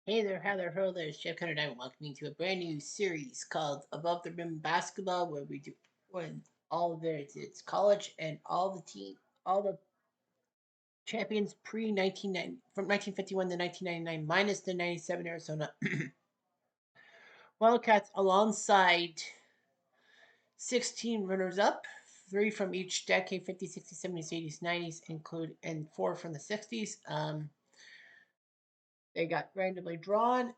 Hey there, how there, hello there, it's Jeff Cutter, and I'm welcoming you to a brand new series called Above the Rim Basketball, where we do when all of it's college and all the champions pre 1990 from 1951 to 1999 minus the 97 Arizona Wildcats alongside 16 runners up, 3 from each decade 50s, 60s, 70s, 80s, 90s, and 4 from the 60s. They got randomly drawn.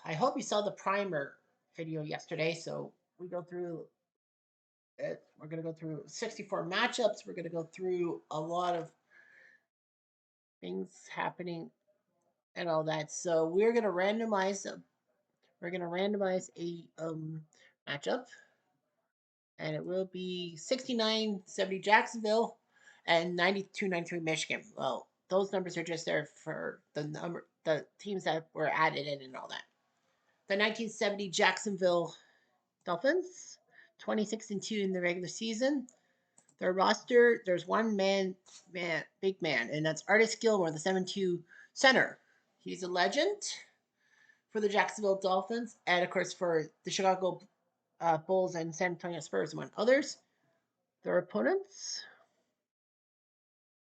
I hope you saw the primer video yesterday. So we go through it. We're going to go through 64 matchups. We're going to go through a lot of things happening and all that. So we're going to randomize a matchup, and it will be 69-70 Jacksonville and 92-93 Michigan. Well, those numbers are just there for the teams that were added in and all that. The 1970 Jacksonville Dolphins, 26-2 in the regular season. Their roster, there's one big man, and that's Artis Gilmore, the 7-2 center. He's a legend for the Jacksonville Dolphins, and of course for the Chicago Bulls and San Antonio Spurs, among others. Their opponents,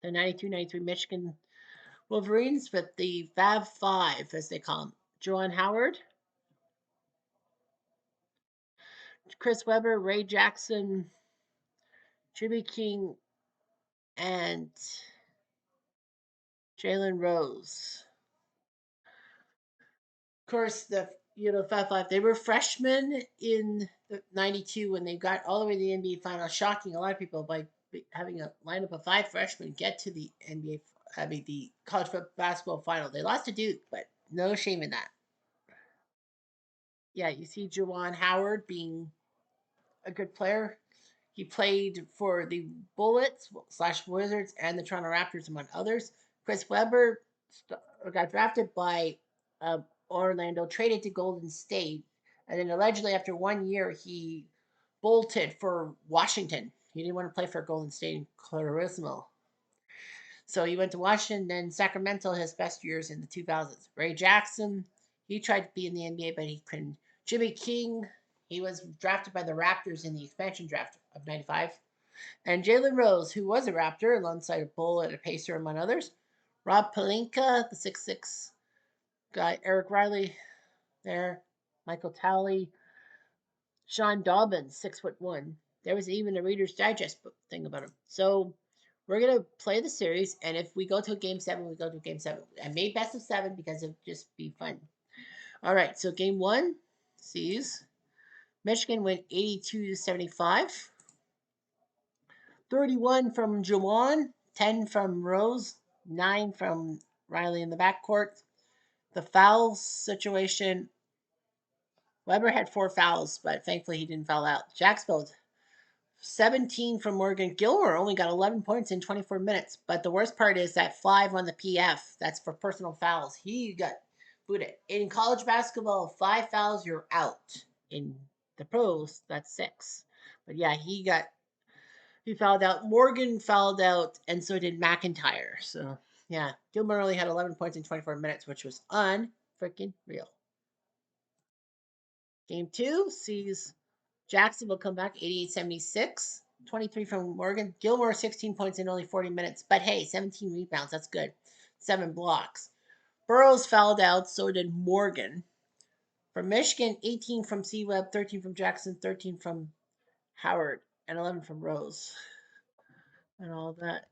the 92-93 Michigan Wolverines, with the Fab Five, as they call them: Juwan Howard, Chris Webber, Ray Jackson, Jimmy King, and Jalen Rose. Of course, Fab Five, they were freshmen in the 92 when they got all the way to the NBA Finals, shocking a lot of people by having a lineup of 5 freshmen get to the the college basketball final. They lost to Duke, but no shame in that. Yeah, you see Juwan Howard being a good player. He played for the Bullets slash Wizards and the Toronto Raptors, among others. Chris Webber got drafted by uh, Orlando, traded to Golden State, and then allegedly after 1 year he bolted for Washington. He didn't want to play for Golden State in Clarismo. So he went to Washington, then Sacramento, his best years in the 2000s. Ray Jackson, he tried to be in the NBA, but he couldn't. Jimmy King, he was drafted by the Raptors in the expansion draft of 95. And Jalen Rose, who was a Raptor alongside a Bull and a Pacer, among others. Rob Pelinka, the 6'6 guy. Eric Riley there. Michael Talley. Sean Dobbins, 6'1". There was even a Reader's Digest book thing about him. So we're gonna play the series, and if we go to a game seven, we go to game seven. I made best of 7 because it'd just be fun. All right, so game one sees Michigan win 82-75. 31 from Jawan, 10 from Rose, 9 from Riley in the backcourt. The foul situation, Weber had 4 fouls, but thankfully he didn't foul out. Jacksonville 17 from Morgan. Gilmore only got 11 points in 24 minutes. But the worst part is that 5 on the PF. That's for personal fouls. He got booted. In college basketball, 5 fouls, you're out. In the pros, that's 6. But yeah, he fouled out. Morgan fouled out, and so did McIntyre. So yeah, Gilmore only had 11 points in 24 minutes, which was unfreaking real. Game 2 sees Jackson will come back 88-76. 23 from Morgan. Gilmore 16 points in only 40 minutes. But hey, 17 rebounds. That's good. 7 blocks. Burrows fouled out. So did Morgan. For Michigan, 18 from C-Web, 13 from Jackson, 13 from Howard, and 11 from Rose. And all that.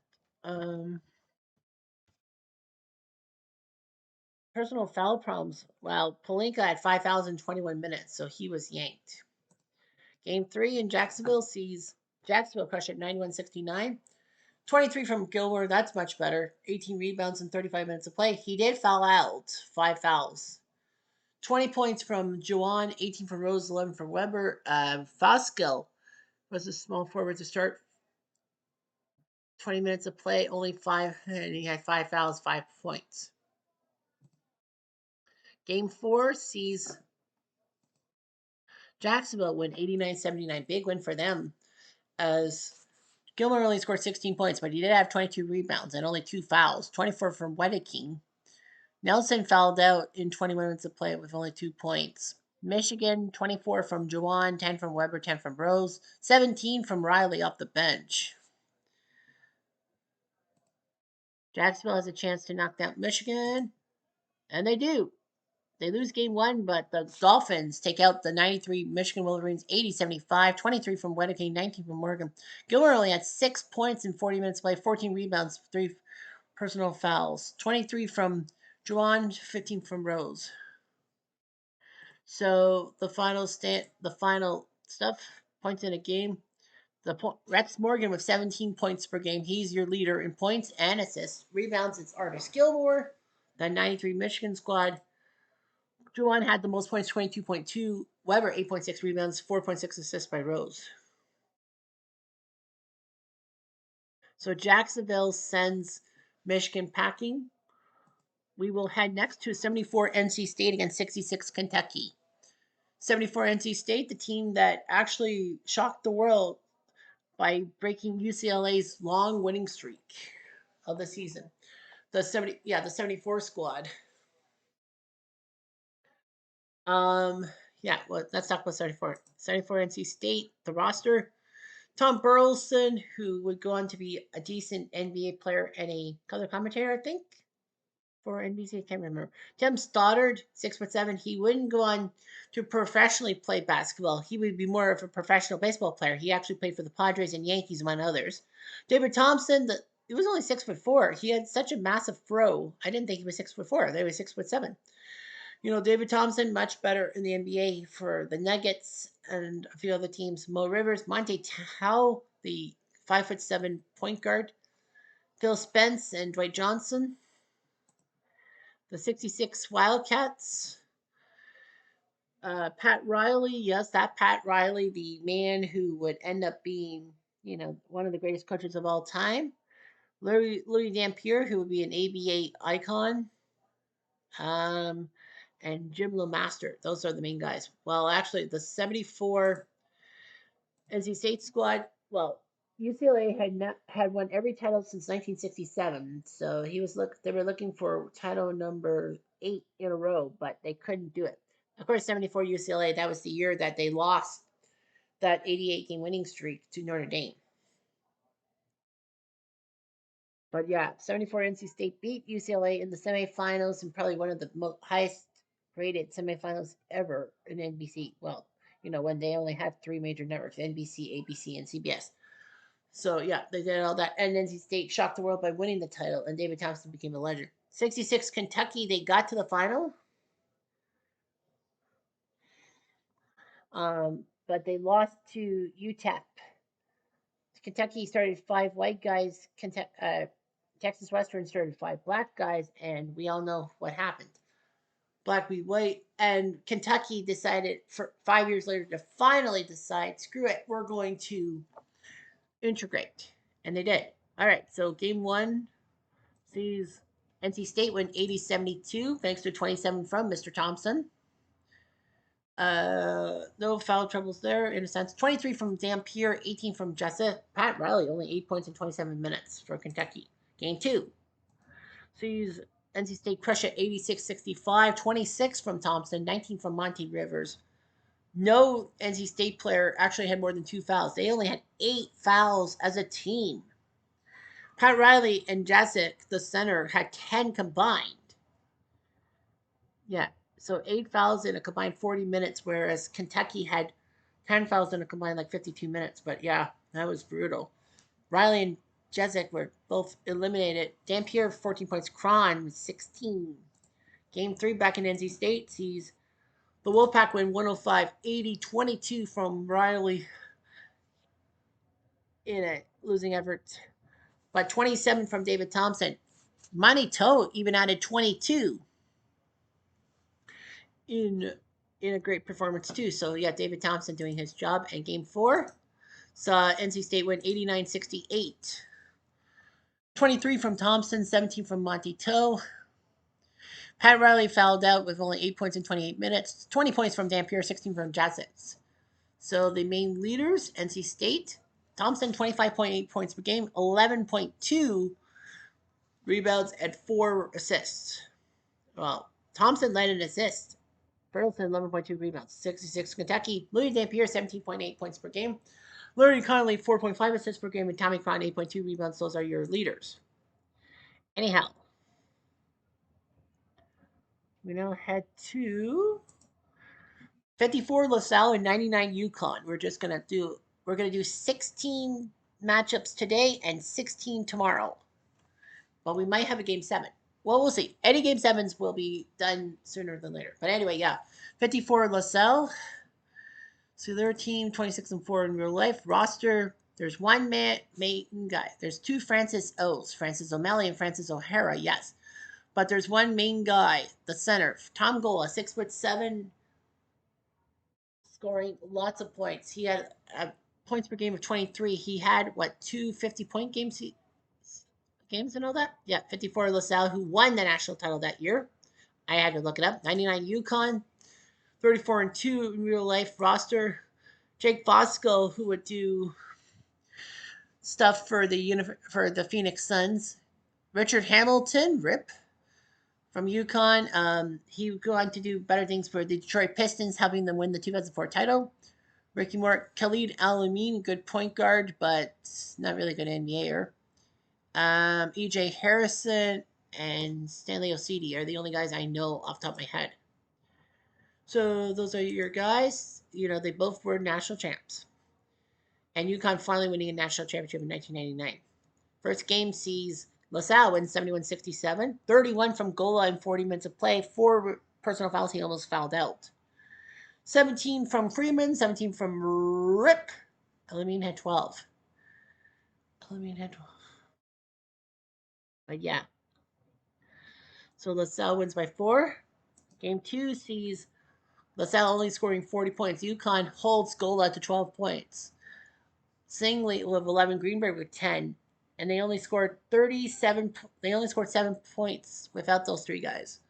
Personal foul problems. Well, Palinka had 5,021 minutes, so he was yanked. Game 3 in Jacksonville sees Jacksonville crush at 91-69. 23 from Gilmore, that's much better. 18 rebounds in 35 minutes of play. He did foul out, 5 fouls. 20 points from Juwan, 18 from Rose, 11 from Weber. Foskell was a small forward to start. 20 minutes of play, only 5, and he had 5 fouls, 5 points. Game 4 sees Jacksonville win 89-79. Big win for them, as Gilmore only scored 16 points, but he did have 22 rebounds and only 2 fouls. 24 from Wedeking. Nelson fouled out in 20 minutes of play with only 2 points. Michigan, 24 from Juwan, 10 from Weber, 10 from Rose, 17 from Riley off the bench. Jacksonville has a chance to knock down Michigan, and they do. They lose game one, but the Dolphins take out the 93 Michigan Wolverines 80-75, 23 from Wedeking, 19 from Morgan. Gilmore only had 6 points in 40 minutes of play, 14 rebounds, 3 personal fouls, 23 from Juwan, 15 from Rose. So the final stuff, points in a game. Rex Morgan with 17 points per game. He's your leader in points and assists. Rebounds, it's Artis Gilmore. The 93 Michigan squad. Juwan had the most points, 22.2. Weber, 8.6 rebounds, 4.6 assists by Rose. So Jacksonville sends Michigan packing. We will head next to 74 NC State against 66 Kentucky. 74 NC State, the team that actually shocked the world by breaking UCLA's long winning streak of the season. The 74 squad. Um, yeah, well, let's talk about 74. 74 NC State, the roster. Tom Burleson, who would go on to be a decent NBA player and a color commentator, I think, for NBC. I can't remember. Tim Stoddard, 6'7". He wouldn't go on to professionally play basketball. He would be more of a professional baseball player. He actually played for the Padres and Yankees, among others. David Thompson, he was only 6'4". He had such a massive throw. I didn't think he was 6'4". They were 6'7". David Thompson, much better in the NBA for the Nuggets and a few other teams. Mo Rivers, Monte Tao, the 5'7" point guard. Phil Spence and Dwight Johnson. The 66 Wildcats. Pat Riley, yes, that Pat Riley, the man who would end up being, one of the greatest coaches of all time. Louis Dampier, who would be an ABA icon. And Jim LeMaster. Those are the main guys. Well, actually, the 74 NC State squad, well, UCLA had won every title since 1967. So they were looking for title number 8 in a row, but they couldn't do it. Of course, 74 UCLA, that was the year that they lost that 88 game winning streak to Notre Dame. But yeah, 74 NC State beat UCLA in the semifinals and probably one of the highest rated semifinals ever in NBC. Well, when they only had 3 major networks: NBC, ABC, and CBS. So yeah, they did all that. And NC State shocked the world by winning the title, and David Thompson became a legend. 66 Kentucky, they got to the final. But they lost to UTEP. Kentucky started 5 white guys. Texas Western started 5 black guys, and we all know what happened. Black v. white, and Kentucky decided for 5 years later to finally decide, screw it, we're going to integrate, and they did. All right, so game one sees NC State win 80-72 thanks to 27 from Mr. Thompson. No foul troubles there in a sense. 23 from Dampier, 18 from Jessup. Pat Riley only 8 points in 27 minutes for Kentucky. Game two sees NC State crush it 86-65, 26 from Thompson, 19 from Monty Rivers. No NC State player actually had more than 2 fouls. They only had 8 fouls as a team. Pat Riley and Jessup, the center, had 10 combined. Yeah, so 8 fouls in a combined 40 minutes, whereas Kentucky had 10 fouls in a combined 52 minutes. But yeah, that was brutal. Riley and Jessup were both eliminated. Dampier, 14 points. Cron with 16. Game 3 back in NC State sees the Wolfpack win 105-80, 22 from Riley in a losing effort, but 27 from David Thompson. Monty Toe even added 22 in a great performance too. So yeah, David Thompson doing his job. And game 4 saw NC State win 89-68. 23 from Thompson, 17 from Monty Toe. Pat Riley fouled out with only 8 points in 28 minutes. 20 points from Dampier, 16 from Jassets. So the main leaders, NC State, Thompson 25.8 points per game, 11.2 rebounds, and 4 assists. Well, Thompson led an assist. Burleson, 11.2 rebounds. 66 Kentucky. Louis Dampier, 17.8 points per game. Larry Connolly, 4.5 assists per game. And Tommy Cron, 8.2 rebounds. Those are your leaders. Anyhow, we now head to 54 LaSalle and 99 UConn. We're gonna do 16 matchups today and 16 tomorrow. But we might have a game 7. Well, we'll see. Any game 7s will be done sooner than later. But anyway, yeah. 54 LaSalle. So their team 26-4 in real life. Roster, there's one main guy. There's two Francis O's, Francis O'Malley and Francis O'Hara, yes. But there's one main guy, the center, Tom Gola, 6'7", scoring lots of points. He had points per game of 23. He had what, 2 50-point games and all that? Yeah, 54 LaSalle, who won the national title that year. I had to look it up. 99 UConn, 34-2 in real life roster. Jake Bosco, who would do stuff for the Phoenix Suns. Richard Hamilton, RIP, from UConn. He would go on to do better things for the Detroit Pistons, helping them win the 2004 title. Ricky Moore, Khalid Al-Amin, good point guard, but not really good NBAer. EJ Harrison and Stanley Osidi are the only guys I know off the top of my head. So those are your guys. You know, they both were national champs. And UConn finally winning a national championship in 1999. First game sees LaSalle win 71-67, 31 from Gola in 40 minutes of play, 4 personal fouls, he almost fouled out. 17 from Freeman, 17 from Rip. Elamine had 12. But yeah. So LaSalle wins by 4. Game 2 sees LaSalle only scoring 40 points. UConn holds Gola to 12 points. Singley with 11, Greenberg with 10. And they only scored 37. They only scored 7 points without those 3 guys.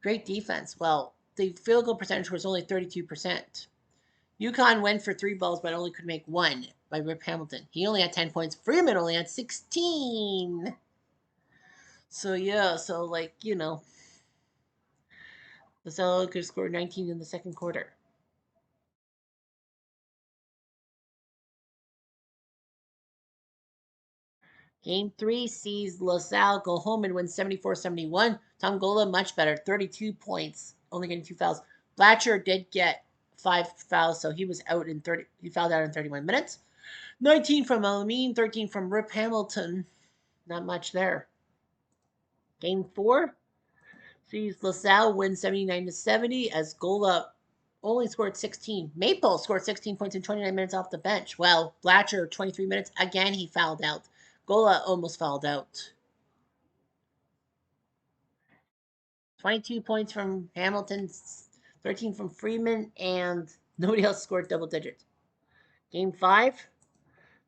Great defense. Well, the field goal percentage was only 32%. UConn went for 3 balls, but only could make 1 by Rip Hamilton. He only had 10 points. Freeman only had 16. So yeah, so like, you know, LaSalle could score 19 in the second quarter. Game 3 sees LaSalle go home and win 74-71. Tom Gola, much better, 32 points, only getting 2 fouls. Blatcher did get 5 fouls, so he was out in 30. He fouled out in 31 minutes. 19 from Alameen, 13 from Rip Hamilton. Not much there. Game 4 sees LaSalle win 79-70 as Gola only scored 16. Maple scored 16 points in 29 minutes off the bench. Well, Blatcher, 23 minutes. Again, he fouled out. Gola almost fouled out. 22 points from Hamilton, 13 from Freeman, and nobody else scored double digits. Game 5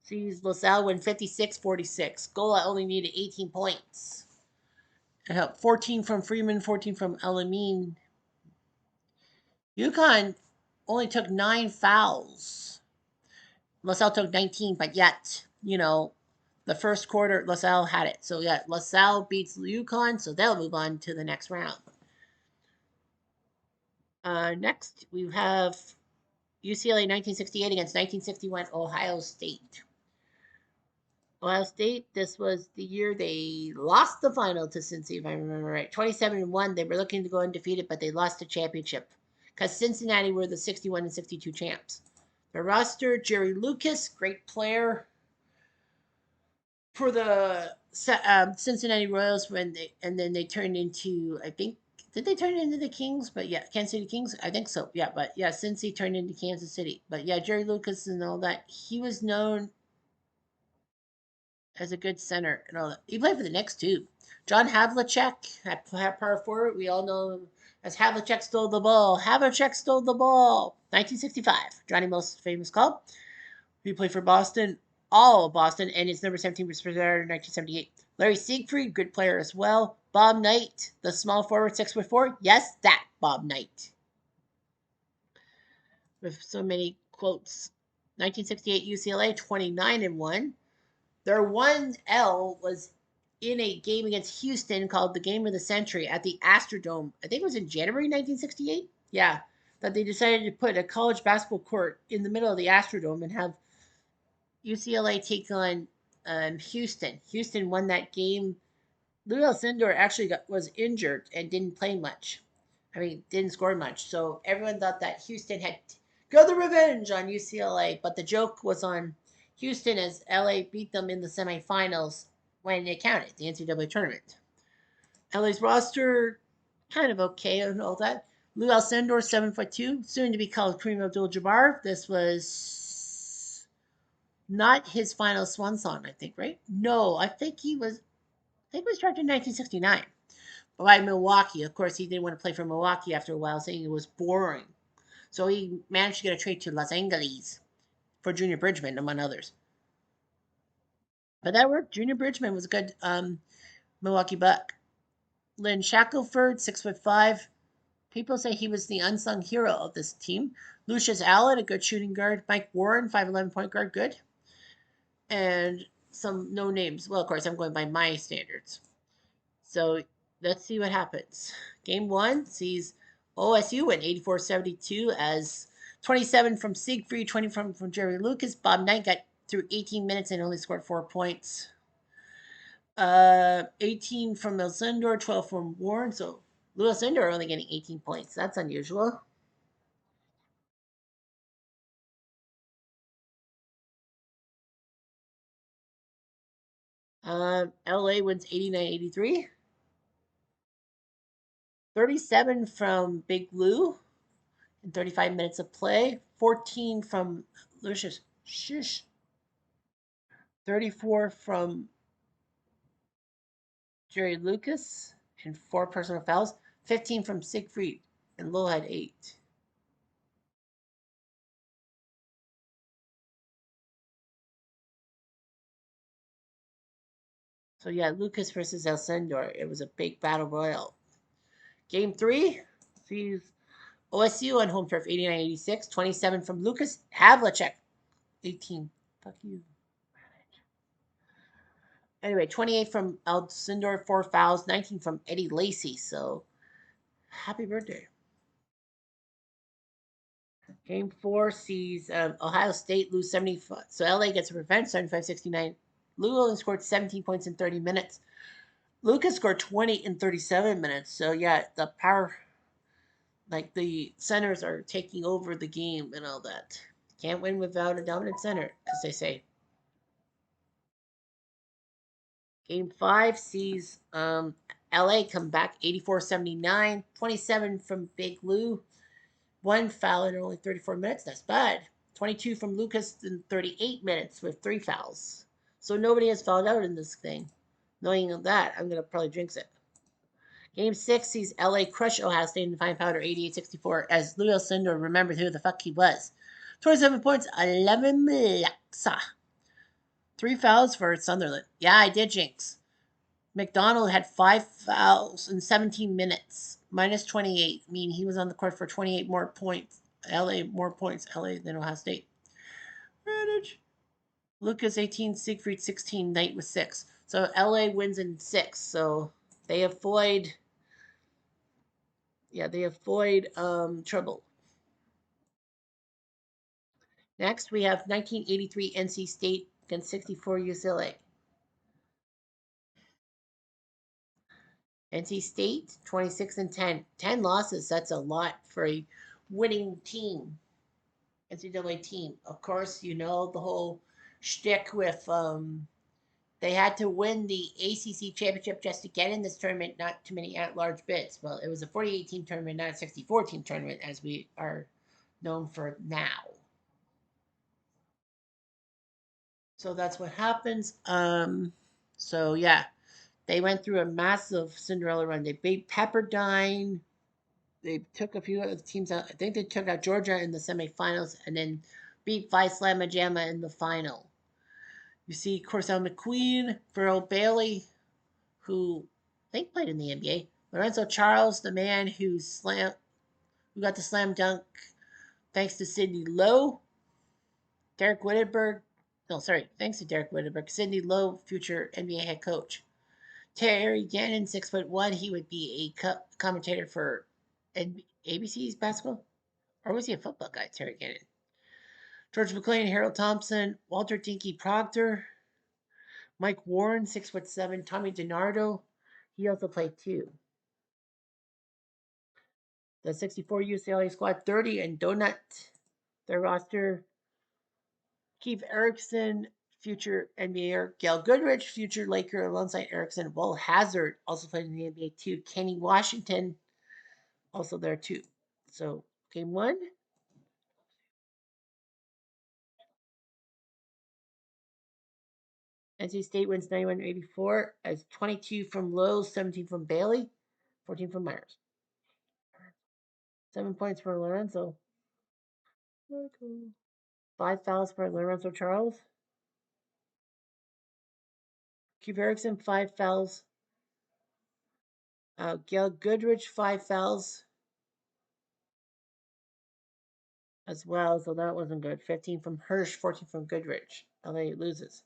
sees LaSalle win 56-46. Gola only needed 18 points. 14 from Freeman, 14 from Elamine. UConn only took 9 fouls. LaSalle took 19, but yet, you know, the first quarter, LaSalle had it. So, yeah, LaSalle beats UConn, so they'll move on to the next round. Next, we have UCLA 1968 against 1961 Ohio State. Ohio State, this was the year they lost the final to Cincy, if I remember right. 27-1, they were looking to go undefeated, but they lost the championship because Cincinnati were the 61 and 62 champs. The roster, Jerry Lucas, great player for the Cincinnati Royals and then they turned into, I think, did they turn into the Kings? But yeah, Kansas City Kings? I think so. Yeah, but yeah, Cincy turned into Kansas City. But yeah, Jerry Lucas and all that. He was known as a good center and all that. He played for the Knicks too. John Havlicek at power forward. We all know him as Havlicek stole the ball. Havlicek stole the ball. 1965. Johnny most famous call. He played for Boston, all of Boston, and his number 17 was retired in 1978. Larry Siegfried, good player as well. Bob Knight, the small forward, 6'4". Yes, that Bob Knight. With so many quotes. 1968 UCLA, 29-1. Their one L was in a game against Houston called the Game of the Century at the Astrodome. I think it was in January 1968. Yeah, that they decided to put a college basketball court in the middle of the Astrodome and have UCLA take on Houston. Houston won that game. Lou Alcindor actually was injured and didn't play much. I mean, didn't score much. So everyone thought that Houston had got the revenge on UCLA, but the joke was on Houston as LA beat them in the semifinals when it counted, the NCAA tournament. LA's roster, kind of okay and all that. Lou Alcindor, 7'2", soon to be called Kareem Abdul-Jabbar. This was not his final swan song, I think, right? No, I think he was. I think he was drafted in 1969 by Milwaukee. Of course, he didn't want to play for Milwaukee after a while, saying it was boring. So he managed to get a trade to Los Angeles for Junior Bridgman, among others. But that worked. Junior Bridgman was a good Milwaukee Buck. Lynn Shackelford, 6'5". People say he was the unsung hero of this team. Lucius Allen, a good shooting guard. Mike Warren, 5'11" point guard, good. And some no names. Well, of course, I'm going by my standards. So let's see what happens. Game one sees OSU win 84-72 as 27 from Siegfried, 20 from Jerry Lucas. Bob Knight got through 18 minutes and only scored 4 points. 18 from Alcindor, 12 from Warren. So Louis Alcindor only getting 18 points. That's unusual. LA wins 89-83. 37 from Big Lou in 35 minutes of play. 14 from Lucius. Shush. 34 from Jerry Lucas and 4 personal fouls. 15 from Siegfried and Lowell had 8. So yeah, Lucas versus Alcindor. It was a big battle royal. Game 3 sees OSU on home turf 89-86. 27 from Lucas Havlicek. 18. Fuck you. Anyway, 28 from Alcindor, 4 fouls. 19 from Eddie Lacy. So happy birthday. Game 4 sees Ohio State lose 75. So LA gets a revenge, 75-69. Lou only scored 17 points in 30 minutes. Lucas scored 20 in 37 minutes. So yeah, the power, like the centers are taking over the game and all that. Can't win without a dominant center, as they say. Game 5 sees LA come back 84-79. 27 from Big Lou. 1 foul in only 34 minutes. That's bad. 22 from Lucas in 38 minutes with 3 fouls. So nobody has fouled out in this thing. Knowing that, I'm going to probably jinx it. Game 6 sees LA crush Ohio State in fine powder 88-64 as Louis Alcindor remembered who the fuck he was. 27 points, 11 blocks. 3 fouls for Sunderland. Yeah, I did jinx. McDonald had 5 fouls in 17 minutes, minus 28, meaning he was on the court for 28 more points. LA more points, LA than Ohio State. Advantage. Lucas 18, Siegfried 16, Knight with 6. So LA wins in 6. So they avoid, trouble. Next, we have 1983 NC State against 64 UCLA. NC State 26-10, 10 losses. That's a lot for a winning team. NCAA team. Of course, you know the whole shtick with they had to win the ACC championship just to get in this tournament. Not too many at-large bids. Well, it was a 48-team tournament, not a 64-team tournament, as we are known for now. So that's what happens. So yeah, they went through a massive Cinderella run. They beat Pepperdine. They took a few other teams out. I think they took out Georgia in the semifinals and then beat Phi Slamma Jamma in the final. You see Corsell McQueen, Burl Bailey, who I think played in the NBA. Lorenzo Charles, the man who got the slam dunk thanks to Sidney Lowe. Thanks to Derek Whittenburg. Sidney Lowe, future NBA head coach. Terry Gannon, 6'1". He would be a commentator for ABC's basketball. Or was he a football guy, Terry Gannon? George McLean, Harold Thompson, Walter Dinky Proctor, Mike Warren, 6'7". Tommy DiNardo. He also played too. The 64 UCLA squad, 30 and Donut. Their roster, Keith Erickson, future NBA, Gail Goodrich, future Laker alongside Erickson. Will Hazard also played in the NBA too. Kenny Washington, also there too. So game one. NC State wins 91-84 as 22 from Lowe, 17 from Bailey, 14 from Myers. 7 points for Lorenzo. 5 fouls for Lorenzo Charles. Keith Erickson, 5 fouls. Gail Goodrich, 5 fouls as well, so that wasn't good. 15 from Hirsch, 14 from Goodrich. LA loses.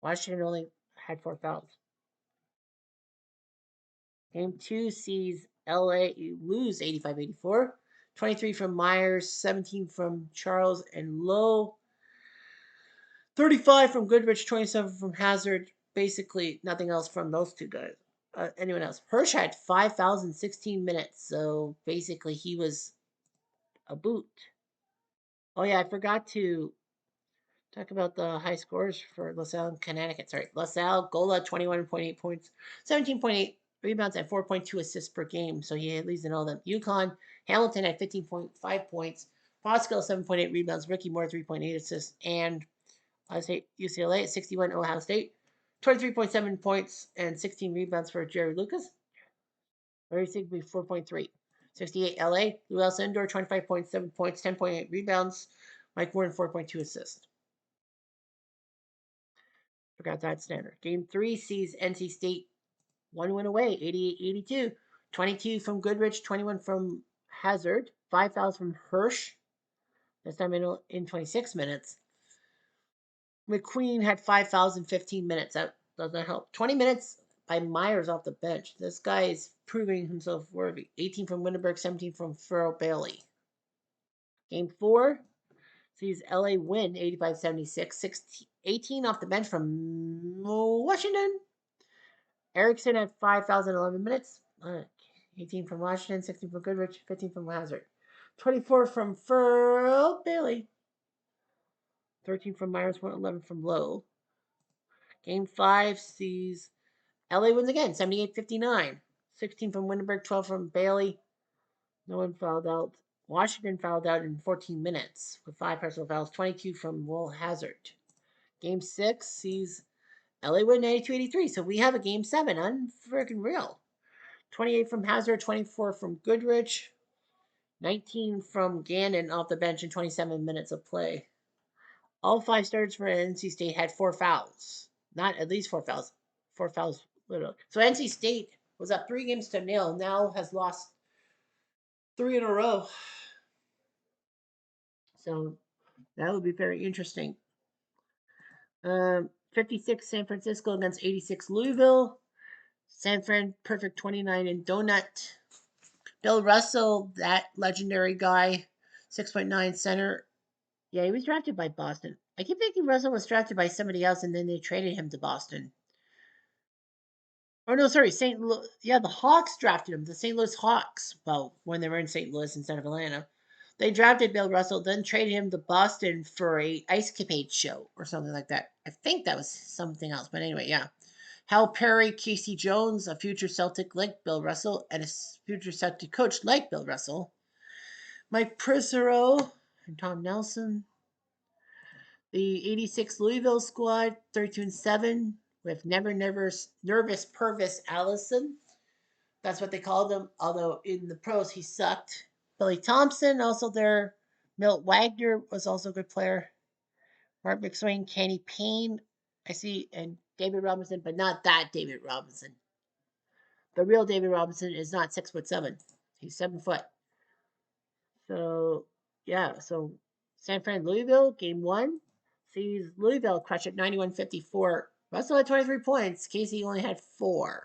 Washington only had 4 fouls. Game two sees LA lose 85-84. 23 from Myers, 17 from Charles and Lowe. 35 from Goodrich, 27 from Hazard. Basically, nothing else from those two guys. Anyone else? Hirsch had 5 fouls in 16 minutes, so basically he was a boot. Oh yeah, I forgot to talk about the high scores for LaSalle and Connecticut. Sorry, LaSalle, Gola, 21.8 points, 17.8 rebounds, and 4.2 assists per game. So he leads in all of them. UConn, Hamilton had 15.5 points, Fosco, 7.8 rebounds, Ricky Moore, 3.8 assists, and I say UCLA at 61, Ohio State, 23.7 points and 16 rebounds for Jerry Lucas. Larry Sigby, 4.3. 68 LA, Lou Alcindor, 25.7 points, 10.8 rebounds, Mike Warren, 4.2 assists. Forgot that standard. Game three sees NC State 1 win away, 88-82. 22 from Goodrich, 21 from Hazard, 5 fouls from Hirsch. This time in 26 minutes. McQueen had 5 fouls in 15 minutes. That doesn't help. 20 minutes by Myers off the bench. This guy is proving himself worthy. 18 from Winterberg, 17 from Farrell Bailey. Game four sees LA win 85-76. 18 off the bench from Washington. Erickson had 5,011 minutes. 18 from Washington, 16 from Goodrich, 15 from Hazard. 24 from Farrell Bailey. 13 from Myers, 11 from Lowe. Game 5 sees LA wins again, 78-59. 16 from Winterberg, 12 from Bailey. No one fouled out. Washington fouled out in 14 minutes with 5 personal fouls, 22 from Will Hazard. Game 6 sees LA win 92-83. So we have a game 7. Unfreaking real. 28 from Hazard, 24 from Goodrich, 19 from Gannon off the bench in 27 minutes of play. All 5 starters for NC State had 4 fouls. Not at least 4 fouls. 4 fouls, literally. So NC State was up 3-0, now has lost 3 in a row. So that would be very interesting. 56 San Francisco against 86 Louisville. San Fran perfect 29 in Donut. Bill Russell, that legendary guy, 6.9 center. Yeah, he was drafted by Boston. I keep thinking Russell was drafted by somebody else and then they traded him to Boston. Oh no, sorry, St. Louis. Yeah, the Hawks drafted him. The St. Louis Hawks. Well, when they were in St. Louis instead of Atlanta, they drafted Bill Russell, then traded him to Boston for a Ice Capade show or something like that. I think that was something else, but anyway, yeah. Hal Perry, Casey Jones, a future Celtic like Bill Russell, and a future Celtic coach like Bill Russell. Mike Prisero and Tom Nelson. The 86 Louisville squad, 32-7, with Never Nervous Purvis Allison. That's what they called him, although in the pros he sucked. Billy Thompson, also there. Milt Wagner was also a good player. Mark McSwain, Kenny Payne, I see, and David Robinson, but not that David Robinson. The real David Robinson is not 6'7". He's 7 foot. So yeah, so San Fran Louisville, game 1. Sees Louisville crush it 91-54. Russell had 23 points. Casey only had 4.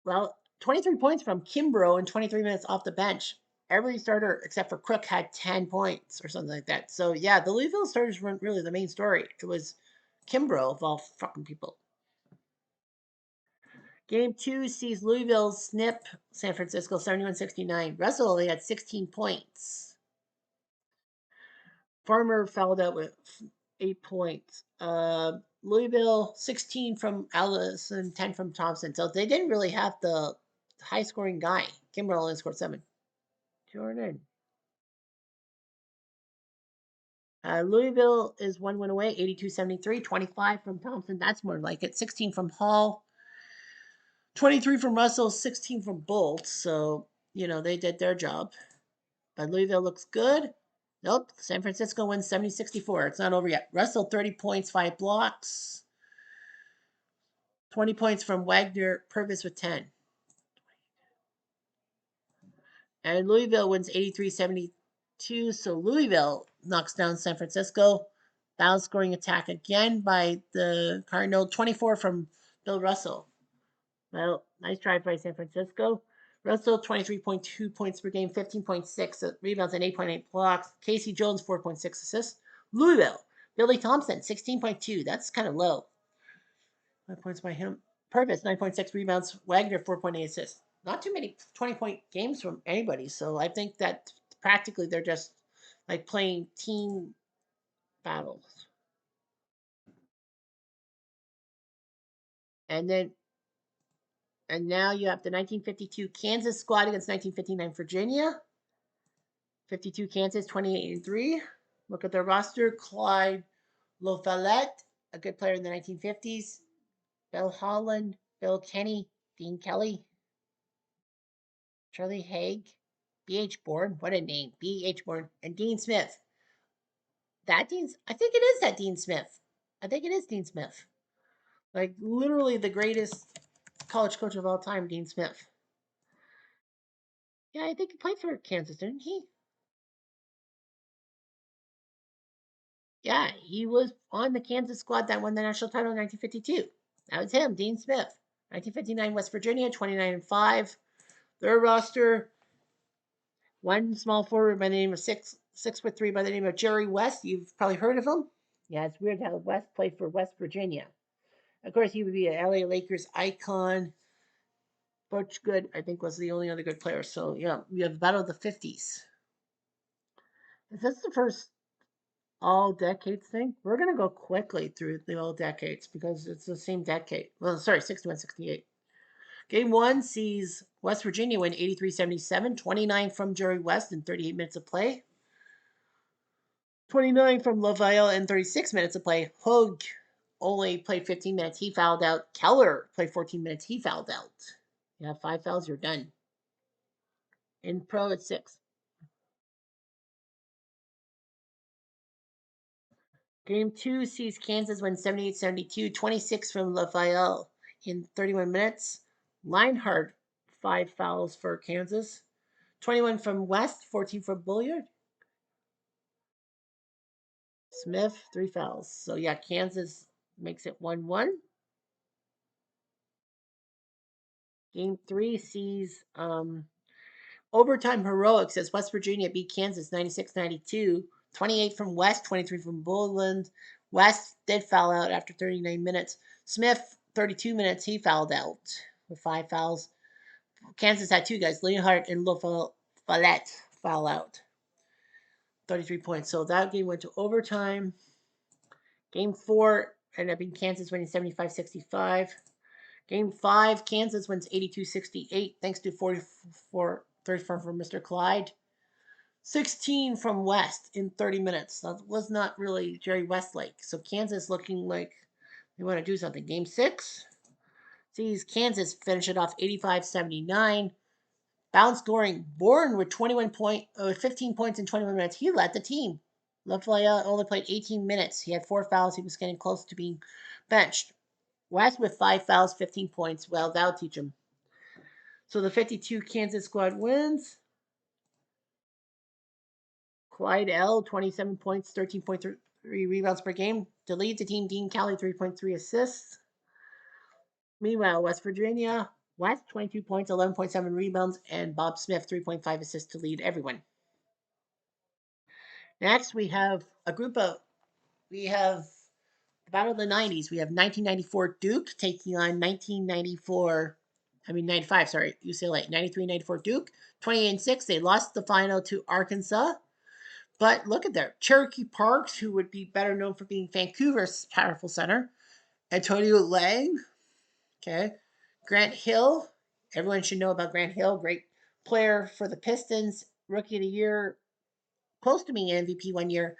Well, 23 points from Kimbrough in 23 minutes off the bench. Every starter except for Crook had 10 points or something like that. So, yeah, the Louisville starters weren't really the main story. It was Kimbrough of all fucking people. Game 2 sees Louisville snip San Francisco 71-69. Russell only had 16 points. Farmer fouled out with 8 points. Louisville 16 from Allison, 10 from Thompson. So they didn't really have the high scoring guy. Kimbrell only scored 7. Jordan. Louisville is 1 win away, 82-73, 25 from Thompson. That's more like it. 16 from Hall, 23 from Russell, 16 from Bolt. So, they did their job. But Louisville looks good. Nope. San Francisco wins 70-64. It's not over yet. Russell, 30 points, 5 blocks. 20 points from Wagner. Purvis with 10. And Louisville wins 83-72. So Louisville knocks down San Francisco. Foul scoring attack again by the Cardinal. 24 from Bill Russell. Well, nice try by San Francisco. Russell, 23.2 points per game, 15.6 rebounds, and 8.8 blocks. Casey Jones, 4.6 assists. Louisville, Billy Thompson, 16.2. That's kind of low. 5 points by him. Purvis, 9.6 rebounds. Wagner, 4.8 assists. Not too many 20-point games from anybody. So I think that practically they're just like playing team battles. And now you have the 1952 Kansas squad against 1959 Virginia. 52 Kansas, 28-3. Look at their roster. Clyde LaFollette, a good player in the 1950s. Bill Holland, Bill Kenny, Dean Kelly, Charlie Haig, B.H. Bourne, what a name, B.H. Bourne, and Dean Smith. I think it is that Dean Smith. I think it is Dean Smith. Like, literally the greatest college coach of all time, Dean Smith. Yeah, I think he played for Kansas, didn't he? Yeah, he was on the Kansas squad that won the national title in 1952. That was him, Dean Smith. 1959 West Virginia, 29-5. Their roster, one small forward by the name of 6'3" by the name of Jerry West. You've probably heard of him. Yeah, it's weird how West played for West Virginia. Of course, he would be an LA Lakers icon. Butch Good, I think, was the only other good player. So, yeah, we have Battle of the 50s. Is this the first all decades thing? We're going to go quickly through the all decades because it's the same decade. Well, sorry, 61-68. Game 1 sees West Virginia win 83-77, 29 from Jerry West in 38 minutes of play. 29 from Lovail in 36 minutes of play. Hogue only played 15 minutes. He fouled out. Keller played 14 minutes. He fouled out. You have 5 fouls, you're done. In pro, it's 6. Game 2 sees Kansas win 78-72, 26 from Lovail in 31 minutes. Linehart, 5 fouls for Kansas. 21 from West, 14 from Bulliard. Smith, 3 fouls. So, yeah, Kansas makes it 1-1. Game 3 sees overtime heroics as West Virginia beat Kansas 96-92. 28 from West, 23 from Bulliard. West did foul out after 39 minutes. Smith, 32 minutes, he fouled out with 5 fouls. Kansas had 2 guys, Leonhardt and LaFollette, foul out. 33 points. So that game went to overtime. Game 4 ended up being Kansas winning 75-65. Game 5, Kansas wins 82-68 thanks to 34 from Mr. Clyde. 16 from West in 30 minutes. That was not really Jerry Westlake. So Kansas looking like they want to do something. Game 6 sees Kansas finish it off 85-79. Bounce scoring. Bourne with 15 points in 21 minutes. He led the team. Lafayette only played 18 minutes. He had 4 fouls. He was getting close to being benched. West with 5 fouls, 15 points. Well, that'll teach him. So the 52 Kansas squad wins. Clyde L, 27 points, 13.3 rebounds per game. To lead the team, Dean Kelly, 3.3 assists. Meanwhile, West Virginia, West, 22 points, 11.7 rebounds, and Bob Smith, 3.5 assists to lead everyone. Next, we have the Battle of the 90s. We have 1994 Duke taking on 95, sorry, UCLA. 93-94 Duke, 28-6. They lost the final to Arkansas. But look at there. Cherokee Parks, who would be better known for being Vancouver's powerful center. Antonio Lang, okay. Grant Hill, everyone should know about Grant Hill. Great player for the Pistons, Rookie of the Year, close to being MVP one year.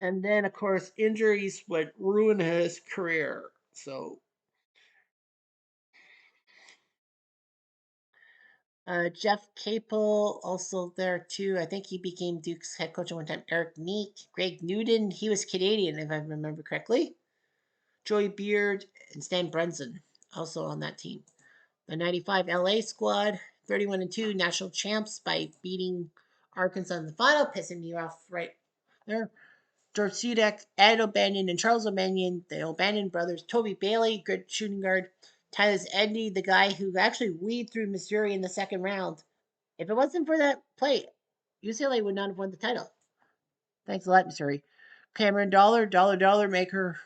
And then, of course, injuries would ruin his career. So, Jeff Capel also there too. I think he became Duke's head coach at one time. Eric Meek, Greg Newton, he was Canadian if I remember correctly. Joey Beard and Stan Brunson also on that team. The 95 LA squad, 31-2, national champs by beating Arkansas in the final, pissing me off right there. George Sudek, Ed O'Banion, and Charles O'Banion, the O'Banion brothers. Toby Bailey, good shooting guard. Tyler Edney, the guy who actually weed through Missouri in the second round. If it wasn't for that play, UCLA would not have won the title. Thanks a lot, Missouri. Cameron Dollar maker.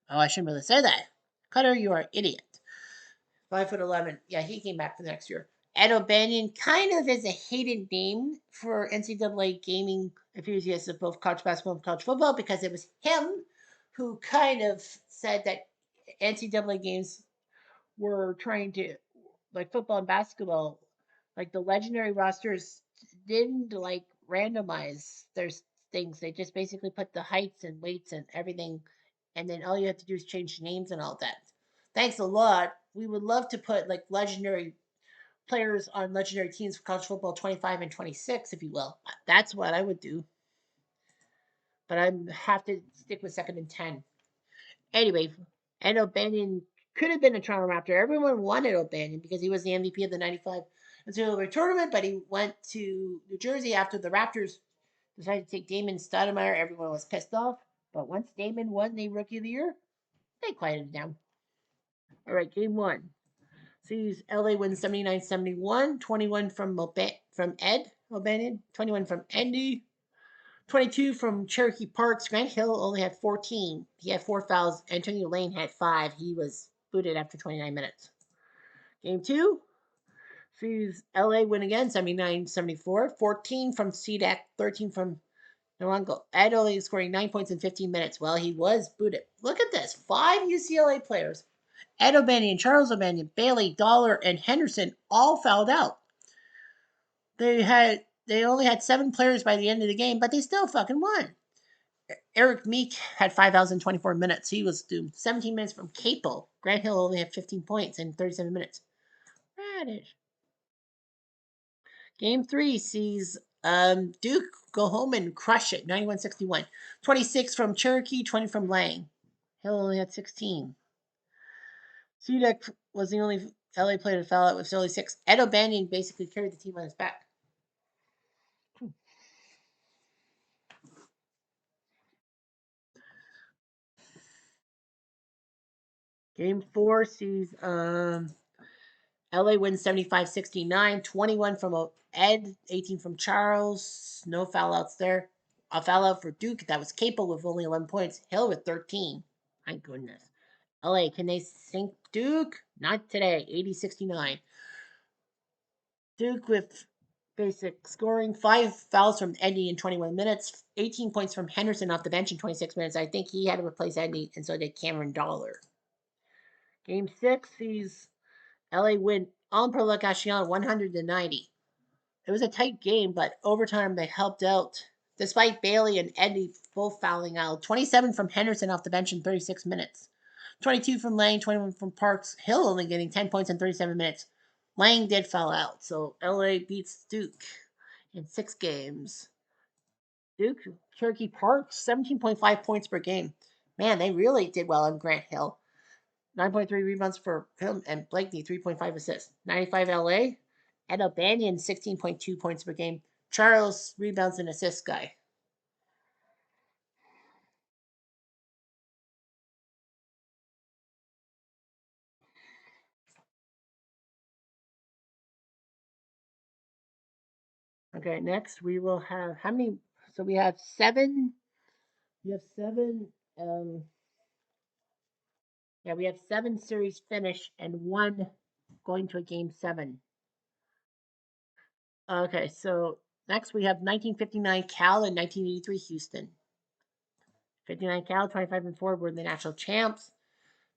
Oh, I shouldn't really say that. Cutter, you are an idiot. 5'11". Yeah, he came back for the next year. Ed O'Banion kind of is a hated name for NCAA gaming enthusiasts of both college basketball and college football because it was him who kind of said that NCAA games were trying to, like football and basketball, like the legendary rosters didn't like randomize their things. They just basically put the heights and weights and everything, and then all you have to do is change names and all that. Thanks a lot. We would love to put like legendary players on legendary teams for college football 25 and 26, if you will. That's what I would do. But I have to stick with second and 10. Anyway, Ed O'Banion could have been a Toronto Raptor. Everyone wanted O'Banion because he was the MVP of the 95 NCAA tournament, but he went to New Jersey after the Raptors decided to take Damon Stoudemire. Everyone was pissed off. But once Damon won the Rookie of the Year, they quieted down. All right, game one. Sees LA win 79-71, 21 from Ed O'Banion, 21 from Andy, 22 from Cherokee Parks. Grant Hill only had 14. He had 4 fouls. Antonio Lane had 5. He was booted after 29 minutes. Game 2 sees LA win again 79-74, 14 from CDAC, 13 from Narango. Ed only scoring 9 points in 15 minutes. Well, he was booted. Look at this. 5 UCLA players, Ed O'Banion, Charles O'Banion, Bailey, Dollar, and Henderson, all fouled out. They only had 7 players by the end of the game, but they still fucking won. Eric Meek had 5,024 minutes. He was doomed. 17 minutes from Capel. Grant Hill only had 15 points in 37 minutes. Radish. Game 3 sees Duke go home and crush it. 91-61. 26 from Cherokee, 20 from Lang. Hill only had 16. Sudek was the only LA player to foul out with only 6. Ed O'Banion basically carried the team on his back. Game 4 sees LA wins 75-69, 21 from Ed, 18 from Charles. No foul outs there. A foul out for Duke. That was Capel with only 11 points. Hill with 13. My goodness. LA, can they sink Duke? Not today. 80-69. Duke with basic scoring. 5 fouls from Eddie in 21 minutes. 18 points from Henderson off the bench in 26 minutes. I think he had to replace Eddie, and so did Cameron Dollar. Game 6 sees LA win on prolongation 190. It was a tight game, but overtime they helped out. Despite Bailey and Eddie both fouling out. 27 from Henderson off the bench in 36 minutes. 22 from Lang, 21 from Parks. Hill only getting 10 points in 37 minutes. Lang did foul out, so LA beats Duke in 6 games. Duke, Cherokee Parks, 17.5 points per game. Man, they really did well on Grant Hill. 9.3 rebounds for him, and Blakeney 3.5 assists. 95 LA. Ed O'Banion 16.2 points per game. Charles rebounds and assists guy. Okay, next we will have how many? So we have seven. We have seven. Um, yeah, we have seven series finish and one going to a game seven. Okay, so next we have 1959 Cal and 1983 Houston. 59 Cal, 25 and 4 were the national champs.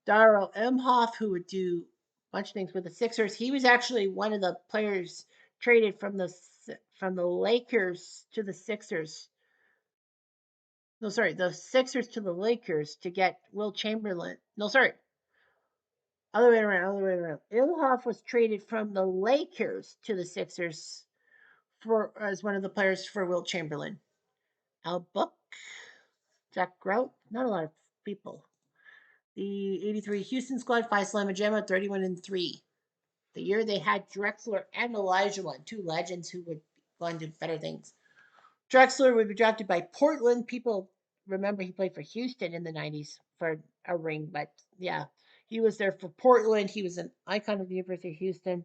Darrell Emhoff, who would do a bunch of things with the Sixers, he was actually one of the players traded from the Lakers to the Sixers. No, sorry, the Sixers to the Lakers to get Will Chamberlain. No, sorry, other way around, other way around. Emhoff was traded from the Lakers to the Sixers for as one of the players for Will Chamberlain. Al Buck, Jack Grout, not a lot of people. The 83 Houston squad, 5 Slam and Gemma, 31 and 3. The year they had Drexler and Elijah, two legends who would go on to better things. Drexler would be drafted by Portland. People remember he played for Houston in the 90s for a ring, but yeah, he was there for Portland. He was an icon of the University of Houston.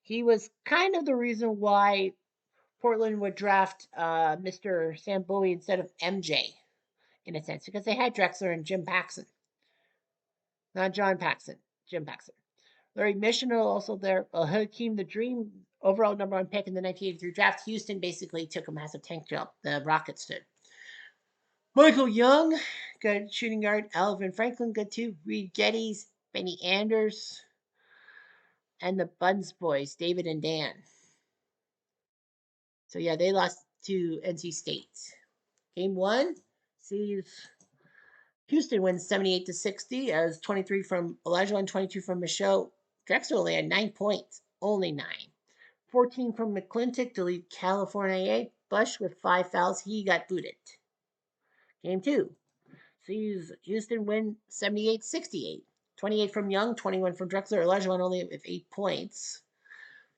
He was kind of the reason why Portland would draft Mr. Sam Bowie instead of MJ, in a sense, because they had Drexler and Jim Paxson. Not John Paxson, Jim Paxson. Larry Missional also there. Hakeem the Dream, overall number one pick in the 1983 draft. Houston basically took him as a tank job. The Rockets did. Michael Young, good shooting guard. Alvin Franklin, good too. Reed Geddes, Benny Anders, and the Buns boys, David and Dan. So yeah, they lost to NC State. Game one sees Houston wins 78-60 as 23 from Elijah and 22 from Michelle. Drexler only had 9 points, only 9. 14 from McClintock to lead California. Bush with 5 fouls. He got booted. Game two sees Houston win 78-68. 28 from Young, 21 from Drexler. Elijah only with 8 points.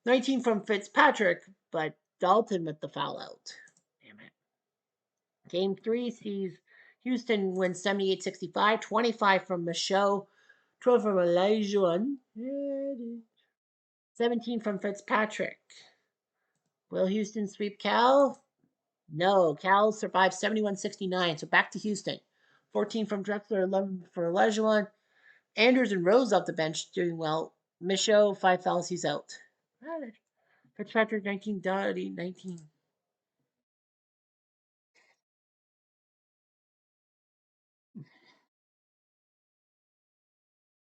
19 from Fitzpatrick, but Dalton with the foul out. Damn it. Game three sees Houston win 78-65. 25 from Michaud, 12 from Elijah, 17 from Fitzpatrick. Will Houston sweep Cal? No, Cal survived 71-69, so back to Houston. 14 from Drexler, 11 for Elijah. Anders and Rose off the bench doing well. Michaud, 5 fouls, he's out. Fitzpatrick, 19, Dottie, 19.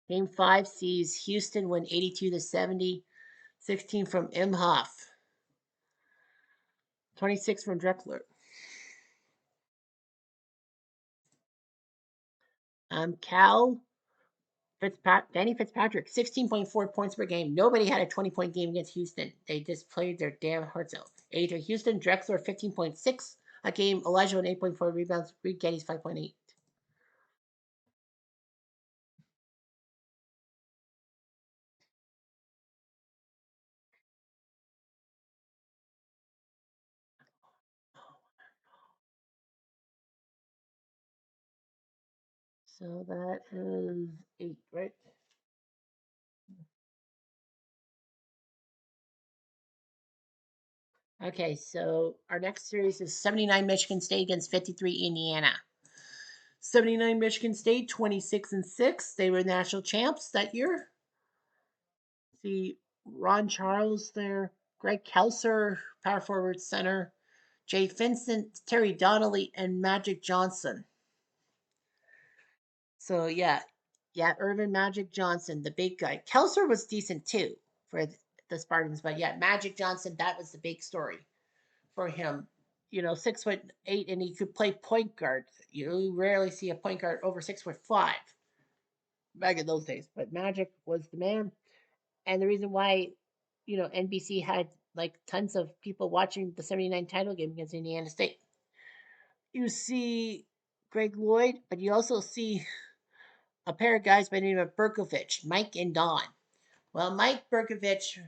Game 5 sees Houston win 82-70. 16 from Imhoff. 26 from Drexler. Cal Danny Fitzpatrick, 16.4 points per game. Nobody had a 20-point game against Houston. They just played their damn hearts out. 83 Houston, Drexler, 15.6 a game. Elijah, 8.4 rebounds. Reed Geddes, 5.8. So that is 8, right? Okay, so our next series is 79 Michigan State against 53 Indiana. 79 Michigan State, 26 and 6. They were national champs that year. See Ron Charles there, Greg Kelser, power forward center, Jay Vincent, Terry Donnelly, and Magic Johnson. So yeah, Irvin Magic Johnson, the big guy. Kelser was decent too for the Spartans, but yeah, Magic Johnson, that was the big story for him. 6'8", and he could play point guard. You rarely see a point guard over 6'5" back in those days. But Magic was the man, and the reason why, NBC had like tons of people watching the '79 title game against Indiana State. You see Greg Lloyd, but you also see a pair of guys by the name of Berkovich, Mike and Don. Well, Mike Berkovich,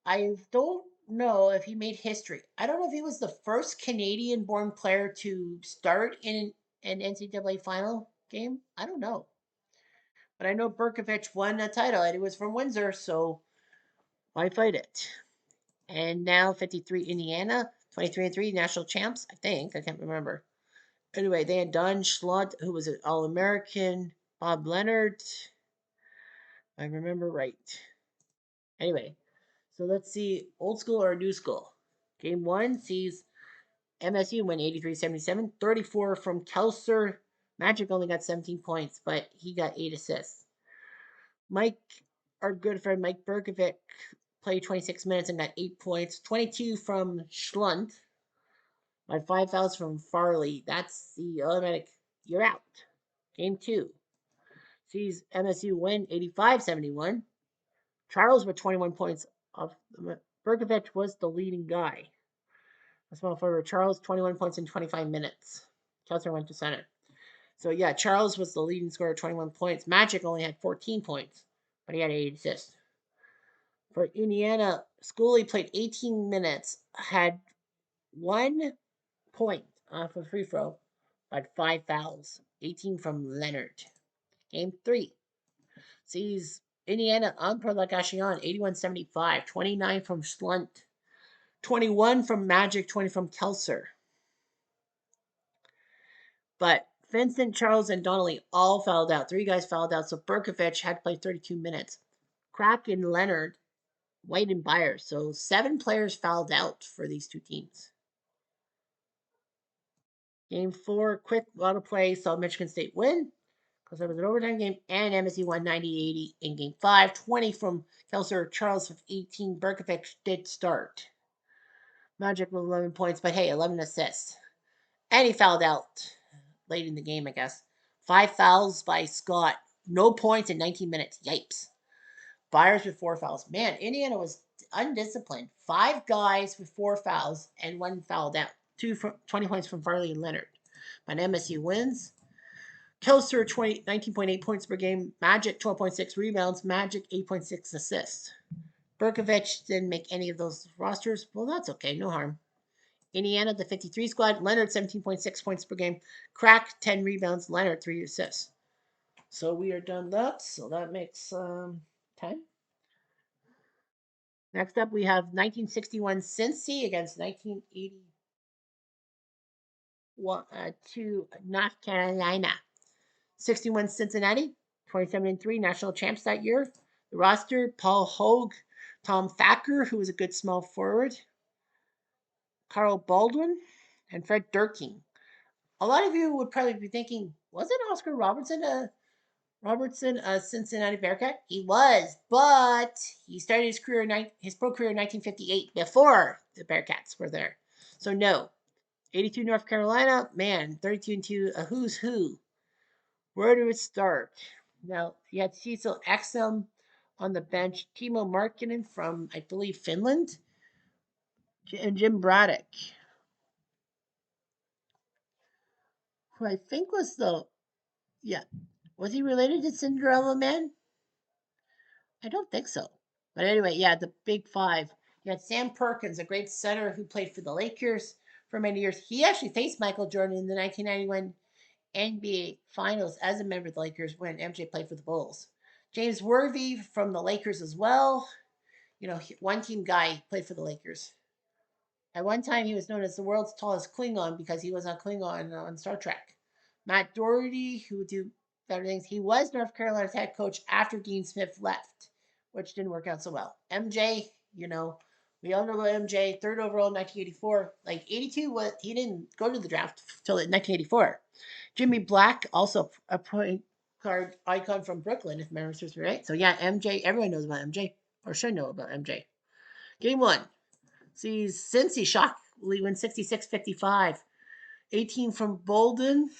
I don't know if he made history. I don't know if he was the first Canadian born player to start in an NCAA final game. I don't know. But I know Berkovich won a title and he was from Windsor, so why fight it? And now 53 Indiana, 23-3 national champs, I think. I can't remember. Anyway, they had Don Schlott, who was an All American, Bob Leonard. I remember right. Anyway, so let's see old school or new school. Game one sees MSU win 83-77, 34 from Kelser. Magic only got 17 points, but he got 8 assists. Mike, our good friend Mike Berkovic, played 26 minutes and got 8 points. 22 from Schlund, by 5 fouls from Farley. That's the automatic, you're out. Game two sees MSU win 85-71. Charles with 21 points. Of Berkovic was the leading guy. A small forward, Charles, 21 points in 25 minutes. Kelsey went to center. So, yeah, Charles was the leading scorer, 21 points. Magic only had 14 points, but he had 8 assists. For Indiana, Schooley played 18 minutes, had 1 point off a free throw, but 5 fouls, 18 from Leonard. Game 3 sees Indiana on Prolagacion, 81-75, 29 from Schlunt, 21 from Magic, 20 from Kelser. But Vincent, Charles, and Donnelly all fouled out. 3 guys fouled out, so Berkovic had to play 32 minutes. Crack and Leonard, White and Byers. So 7 players fouled out for these two teams. Game 4, quick lot of play, saw Michigan State win because it was an overtime game, and MSU won 90-80 in Game 5. 20 from Kelser, Charles with 18. Berkovic did start. Magic with 11 points, but hey, 11 assists. And he fouled out late in the game, I guess. 5 fouls by Scott. No points in 19 minutes. Yipes. Byers with 4 fouls. Man, Indiana was undisciplined. 5 guys with 4 fouls and 1 fouled out. 20 points from Farley and Leonard. But MSU wins. Kelser 19.8 points per game. Magic 12.6 rebounds. Magic 8.6 assists. Berkovic didn't make any of those rosters. Well, that's okay. No harm. Indiana, the 53 squad. Leonard 17.6 points per game. Crack 10 rebounds. Leonard 3 assists. So we are done that. So that makes 10. Next up, we have 1961 Cincy against 1981 to North Carolina. 61 Cincinnati, 27-3 national champs that year. The roster: Paul Hogue, Tom Thacker, who was a good small forward, Carl Baldwin, and Fred Durking. A lot of you would probably be thinking, wasn't Oscar Robertson a Cincinnati Bearcat? He was, but he started his pro career in 1958 before the Bearcats were there. So no, 82 North Carolina, man, 32-2, a who's who. Where do it start? Now, you had Cecil Exum on the bench, Timo Markkinen from, I believe, Finland, and Jim Braddock, who I think was yeah, was he related to Cinderella Man? I don't think so. But anyway, yeah, the big 5. You had Sam Perkins, a great center who played for the Lakers for many years. He actually faced Michael Jordan in the 1991 NBA Finals as a member of the Lakers when MJ played for the Bulls. James Worthy from the Lakers as well. You know, one team guy played for the Lakers. At one time, he was known as the world's tallest Klingon because he was on Klingon on Star Trek. Matt Doherty, who would do better things, he was North Carolina's head coach after Dean Smith left, which didn't work out so well. MJ, you know, we all know about MJ, third overall in 1984. Like 82, he didn't go to the draft until 1984. Jimmy Black, also a point guard icon from Brooklyn, if memory serves me right. So yeah, MJ, everyone knows about MJ, or should know about MJ. Game 1 sees Cincy shockingly win 66-55. 18 from Bolden,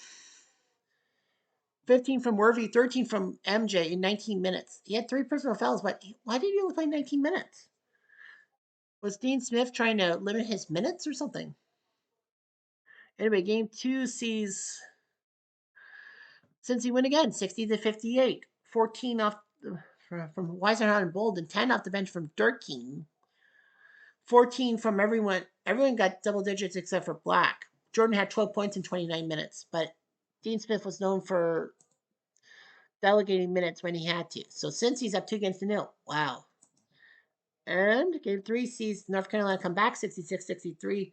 15 from Worthy, 13 from MJ in 19 minutes. He had 3 personal fouls, but why did he only play 19 minutes? Was Dean Smith trying to limit his minutes or something? Anyway, game 2 sees Cincy win again, 60-58. 14 off from Weisenhunt and Bolden, 10 off the bench from Durkeen. 14 from everyone. Everyone got double digits except for Black. Jordan had 12 points in 29 minutes, but Dean Smith was known for delegating minutes when he had to. So since he's up 2-0, wow. And game 3 sees North Carolina come back 66-63.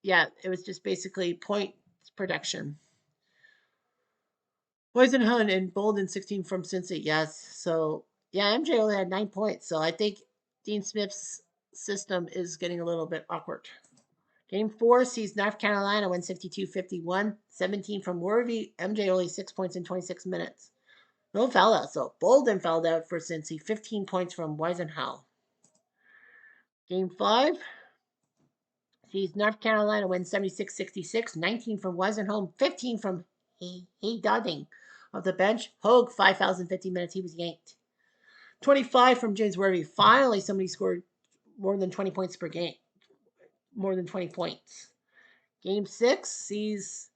Yeah, it was just basically point production. Hunt and Bolden 16 from Cincy. Yes. So, yeah, MJ only had 9 points. So I think Dean Smith's system is getting a little bit awkward. Game 4 sees North Carolina win 62-51. 17 from Worthy. MJ only 6 points in 26 minutes. No foul out. So Bolden fouled out for Cincy. 15 points from Weisenhow. Game 5 sees North Carolina win 76-66. 19 from Weisenholm. 15 from He Dodding. Off the bench, Hogue, 5,050 minutes. He was yanked. 25 from James Worthy. Finally, somebody scored more than 20 points per game. More than 20 points. Game 6 sees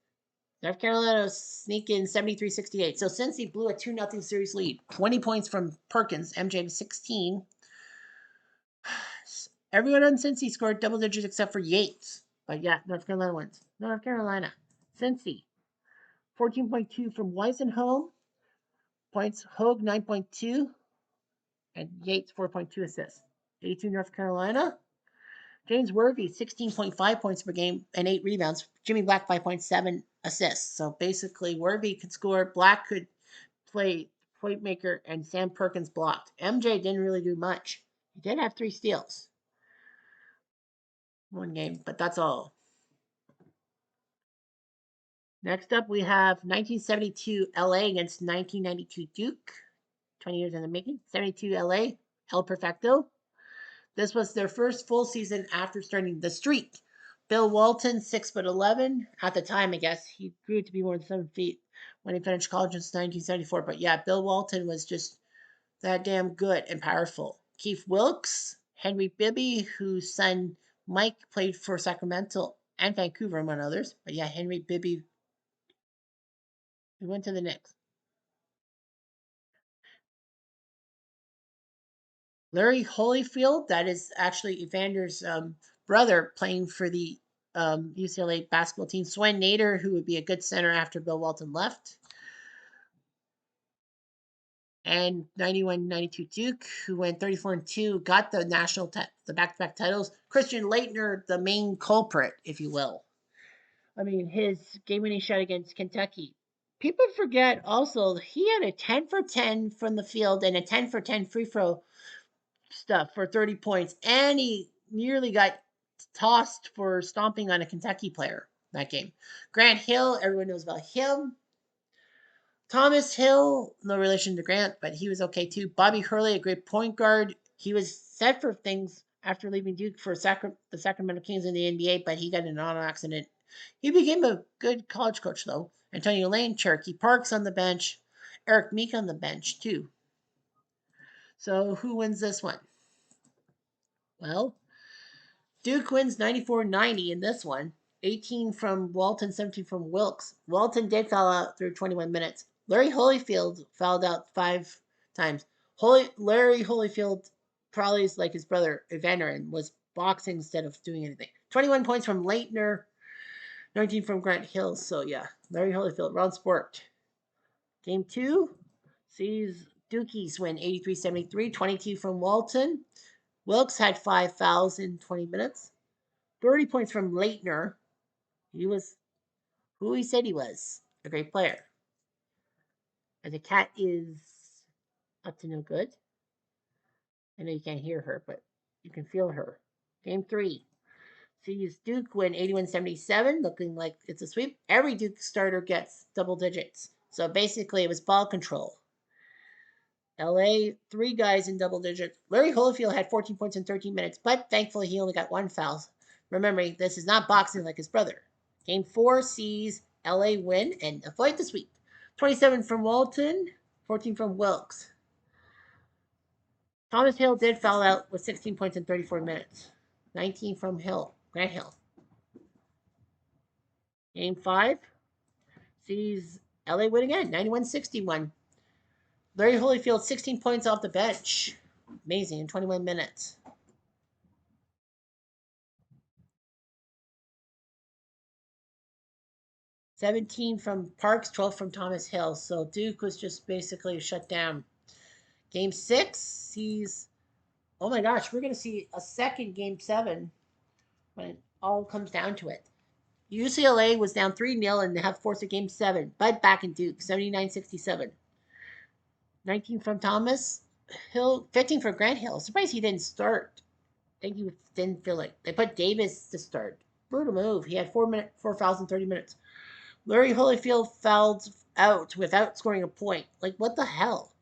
North Carolina sneak in 73-68. So since he blew a 2-0 series lead, 20 points from Perkins, MJ 16. Everyone on Cincy scored double digits except for Yates. But yeah, North Carolina wins. North Carolina. Cincy. 14.2 from Weisenholm. Points Hogue 9.2. And Yates 4.2 assists. 82 North Carolina. James Worthy 16.5 points per game and 8 rebounds. Jimmy Black 5.7 assists. So basically, Worthy could score. Black could play playmaker, and Sam Perkins blocked. MJ didn't really do much. He did have 3 steals. One game, but that's all. Next up, we have 1972 LA against 1992 Duke. 20 years in the making. 72 LA, El Perfecto. This was their first full season after starting the streak. Bill Walton, 6'11". At the time, I guess, he grew to be more than 7 feet when he finished college in 1974. But yeah, Bill Walton was just that damn good and powerful. Keith Wilkes, Henry Bibby, whose son Mike played for Sacramento and Vancouver, among others. But yeah, Henry Bibby, he went to the Knicks. Larry Holyfield, that is actually Evander's brother, playing for the UCLA basketball team. Swen Nader, who would be a good center after Bill Walton left. And 91-92 Duke, who went 34-2, got the the back-to-back titles. Christian Laettner, the main culprit, if you will. I mean, his game-winning shot against Kentucky. People forget also he had a 10 for 10 from the field and a 10 for 10 free throw stuff for 30 points, and he nearly got tossed for stomping on a Kentucky player that game. Grant Hill, everyone knows about him. Thomas Hill, no relation to Grant, but he was okay too. Bobby Hurley, a great point guard. He was set for things after leaving Duke for the Sacramento Kings in the NBA, but he got in an auto accident. He became a good college coach, though. Antonio Lane, Cherokee Parks on the bench. Eric Meek on the bench, too. So who wins this one? Well, Duke wins 94-90 in this one. 18 from Walton, 17 from Wilkes. Walton did foul out through 21 minutes. Larry Holyfield fouled out 5 times. Larry Holyfield probably is like his brother Evander and was boxing instead of doing anything. 21 points from Laettner, 19 from Grant Hill. So yeah, Larry Holyfield, round sport. Game 2 sees Dukies win 83-73, 22 from Walton. Wilkes had 5 fouls in 20 minutes. 30 points from Laettner. He was who he said he was, a great player. And the cat is up to no good. I know you can't hear her, but you can feel her. Game 3 sees Duke win 81-77, looking like it's a sweep. Every Duke starter gets double digits. So basically, it was ball control. LA, 3 guys in double digits. Larry Holyfield had 14 points in 13 minutes, but thankfully he only got 1 foul. Remembering, this is not boxing like his brother. Game 4 sees LA win and avoid the sweep. 27 from Walton, 14 from Wilkes. Thomas Hill did foul out with 16 points in 34 minutes. 19 from Grant Hill. Game 5 sees LA win again, 91-61. Larry Holyfield, 16 points off the bench. Amazing, in 21 minutes. 17 from Parks, 12 from Thomas Hill. So Duke was just basically shut down. Game 6 sees Oh my gosh, we're going to see a second game 7 when it all comes down to it. UCLA was down 3-0 and have forced a game 7. Bud back in Duke, 79-67. 19 from Thomas Hill, 15 for Grant Hill. Surprised he didn't start. I think he didn't feel like they put Davis to start. Brutal move. He had 4 fouls in 30 minutes. Larry Holyfield fouled out without scoring a point. Like, what the hell?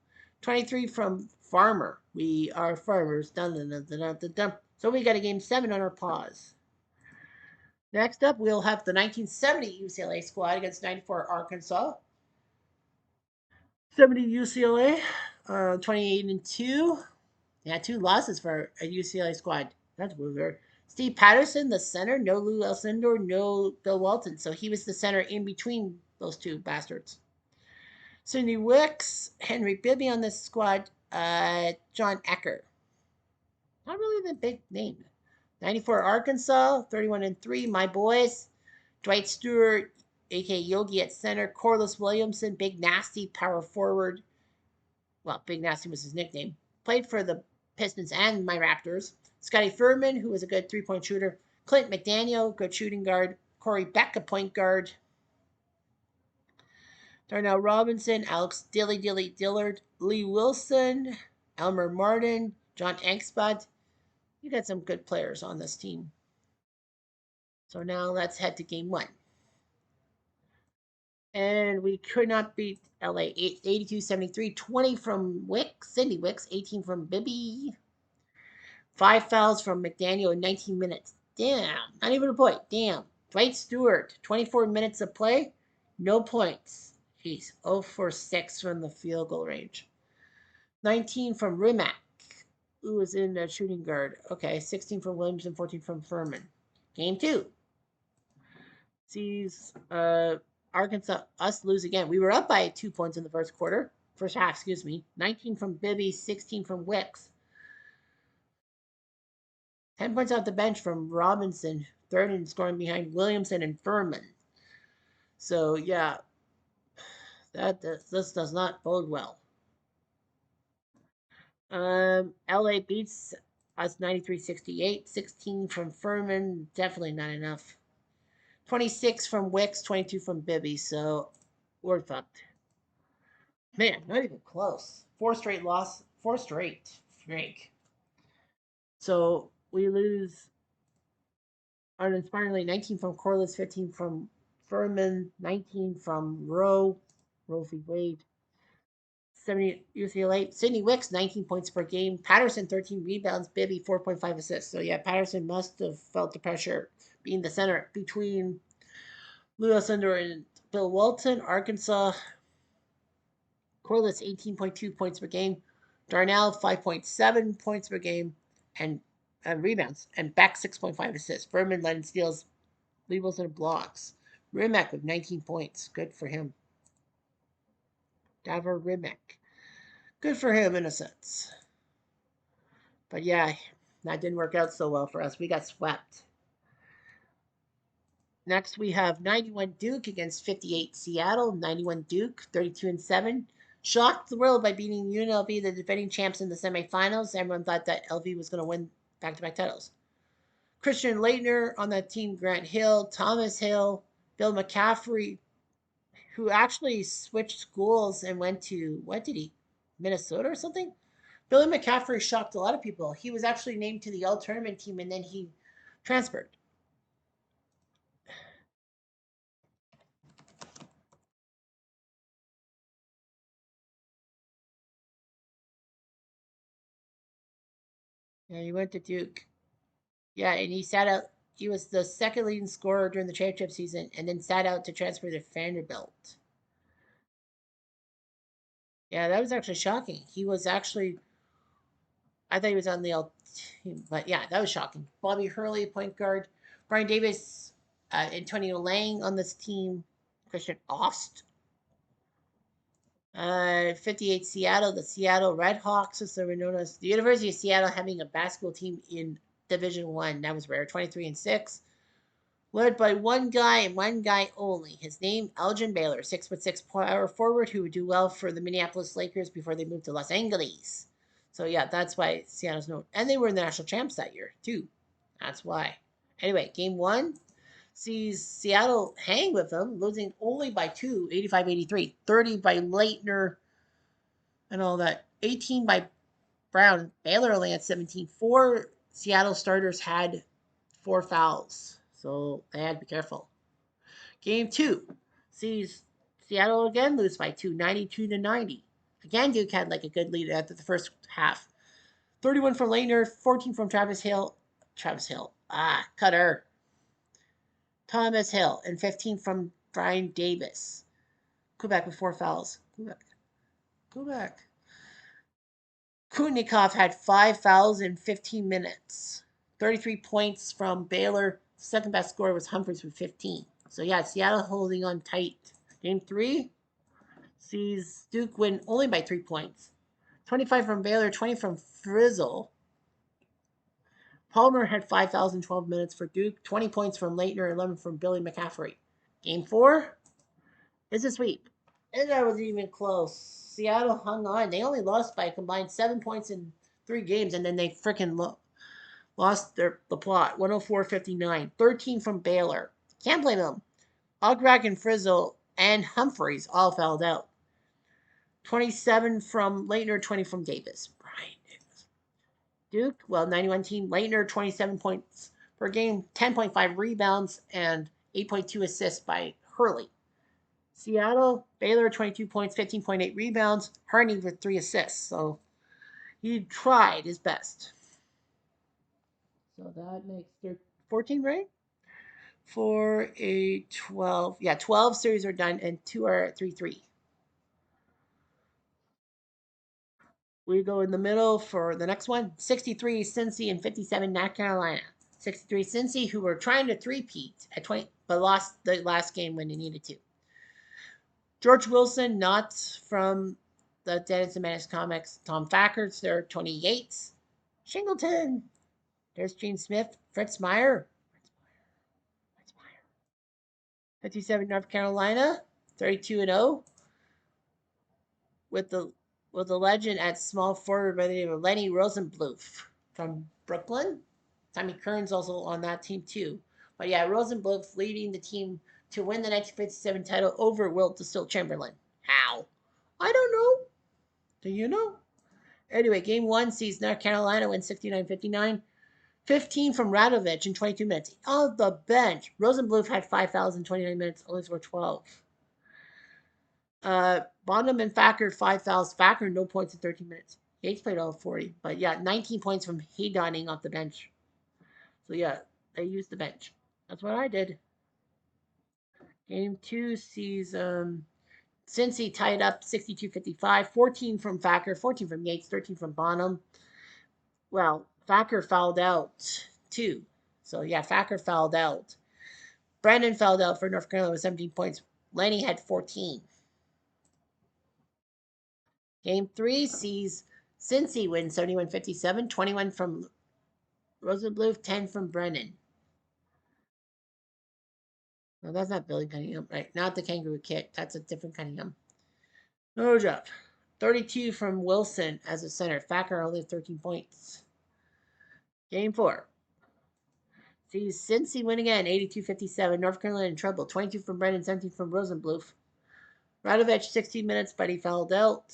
23 from Farmer. We are farmers. Dun, dun, dun, dun, dun, dun, dun. So we got a game 7 on our pause. Next up, we'll have the 1970 UCLA squad against 94 Arkansas. 70 UCLA, 28-2. Yeah, 2 losses for a UCLA squad. That's weird. Steve Patterson, the center. No Lou Alcindor, no Bill Walton. So he was the center in between those two bastards. Cindy Wicks, Henry Bibby on this squad. John Ecker. Not really the big name. 94 Arkansas, 31-3. My boys. Dwight Stewart, aka Yogi at center. Corliss Williamson, big nasty power forward. Well, Big Nasty was his nickname. Played for the Pistons and my Raptors. Scotty Furman, who was a good 3-point shooter. Clint McDaniel, good shooting guard. Corey Beck, a point guard. Darnell Robinson, Alex Dillard, Lee Wilson, Elmer Martin, John Angspad. You got some good players on this team. So now let's head to game 1. And we could not beat LA 82-73. 20 from Wicks, Cindy Wicks, 18 from Bibby. 5 fouls from McDaniel in 19 minutes. Damn. Not even a point. Damn. Dwight Stewart, 24 minutes of play, no points. Jeez. 0 for 6 from the field goal range. 19 from Rimac, who was in the shooting guard. Okay. 16 from Williams and 14 from Furman. Game 2. Sees Arkansas, us lose again. We were up by 2 points in the first quarter. First half, excuse me. 19 from Bibby, 16 from Wicks. 10 points off the bench from Robinson, third in scoring behind Williamson and Furman. So, yeah, this does not bode well. LA beats us 93-68. 16 from Furman, definitely not enough. 26 from Wicks, 22 from Bibby, so we're fucked. Man, not even close. 4 straight. Frank. So we lose uninspiringly 19 from Corliss, 15 from Furman, 19 from Roe v. Wade, 70 UCLA. Sidney Wicks, 19 points per game. Patterson, 13 rebounds. Bibby, 4.5 assists. So, yeah, Patterson must have felt the pressure being the center between Lewis Under and Bill Walton. Arkansas, Corliss, 18.2 points per game. Darnell, 5.7 points per game and rebounds. And Beck, 6.5 assists. Furman led in steals. Lee Wilson blocks. Rimac with 19 points. Good for him. Davor Rimac. Good for him in a sense. But yeah, that didn't work out so well for us. We got swept. Next, we have 91 Duke against 58 Seattle. 91 Duke, 32-7. Shocked the world by beating UNLV, the defending champs, in the semifinals. Everyone thought that LV was going to win back-to-back titles. Christian Leitner on that team, Grant Hill, Thomas Hill, Bill McCaffrey, who actually switched schools and went to, what did he, Minnesota or something? Billy McCaffrey shocked a lot of people. He was actually named to the all-tournament team, and then he transferred. And he went to Duke. Yeah, and he sat out. He was the second leading scorer during the championship season, and then sat out to transfer to Vanderbilt. Yeah, that was actually shocking. He was actually, I thought he was on the all team, but yeah, that was shocking. Bobby Hurley, point guard. Brian Davis, Antonio Lang on this team. Christian Ost, 58 Seattle, the Seattle Redhawks, as they were known as. The University of Seattle having a basketball team in Division One. That was rare. 23-6. Led by one guy and one guy only. His name, Elgin Baylor, 6'6" power forward who would do well for the Minneapolis Lakers before they moved to Los Angeles. So yeah, that's why Seattle's known. And they were the national champs that year too. That's why. Anyway, game one sees Seattle hang with them, losing only by 2, 85-83, 30 by Leitner and all that, 18 by Brown. Baylor only had 17. Four Seattle starters had 4 fouls, so they had to be careful. Game two sees Seattle again lose by 2, 92-90. Again, Duke had like a good lead after the first half. 31 from Leitner, 14 from Travis Hill. Cutter. Thomas Hill, and 15 from Brian Davis. Quebec with 4 fouls. Quebec. Kutnikov had 5 fouls in 15 minutes. 33 points from Baylor. Second best scorer was Humphries with 15. So yeah, Seattle holding on tight. Game three sees Duke win only by 3 points. 25 from Baylor, 20 from Frizzle. Palmer had 5,012 minutes for Duke, 20 points from Leitner, 11 from Billy McCaffrey. Game four is a sweep. And that was even close. Seattle hung on. They only lost by a combined 7 points in 3 games, and then they freaking lost the plot. 104-59. 13 from Baylor. Can't blame them. Ograk and Frizzle and Humphreys all fouled out. 27 from Leitner, 20 from Davis. Brian Davis. Duke, 91 team. Leitner, 27 points per game, 10.5 rebounds, and 8.2 assists by Hurley. Seattle, Baylor, 22 points, 15.8 rebounds. Harney with 3 assists. So he tried his best. So that makes 14, right? For a 12. Yeah, 12 series are done, and 2 are at 3-3. We go in the middle for the next one. 63 Cincy and 57 North Carolina. 63 Cincy, who were trying to three-peat at 20, but lost the last game when they needed to. George Wilson, not from the Dennis and Menace comics. Tom Fackerts there. Tony Yates. Shingleton. There's Gene Smith. Fritz Meyer. 57 North Carolina. 32-0. With the legend at small forward by the name of Lenny Rosenbluth from Brooklyn. Tommy Kern's also on that team too. But yeah, Rosenbluth leading the team to win the 1957 title over Wilt the Still Chamberlain. How? I don't know. Do you know? Anyway, game one sees North Carolina win 69-59. 15 from Radovich in 22 minutes. On the bench, Rosenbluth had 5,029 minutes, only scored 12. Bonham and Thacker, 5 fouls. Thacker, no points in 13 minutes. Yates played all 40. But yeah, 19 points from Hedoning off the bench. So yeah, they used the bench. That's what I did. Game two sees Cincy tied up 62-55. 14 from Thacker, 14 from Yates, 13 from Bonham. Well, Thacker fouled out too. So yeah, Thacker fouled out. Brandon fouled out for North Carolina with 17 points. Lenny had 14. Game three sees Cincy win 71-57, 21 from Rosenbluth, 10 from Brennan. No, that's not Billy Cunningham, right? Not the kangaroo kick. That's a different Cunningham. No job. 32 from Wilson as a center. Thacker only 13 points. Game four sees Cincy win again, 82-57. North Carolina in trouble. 22 from Brennan, 17 from Rosenbluth. Radovich, 16 minutes, but he fouled out.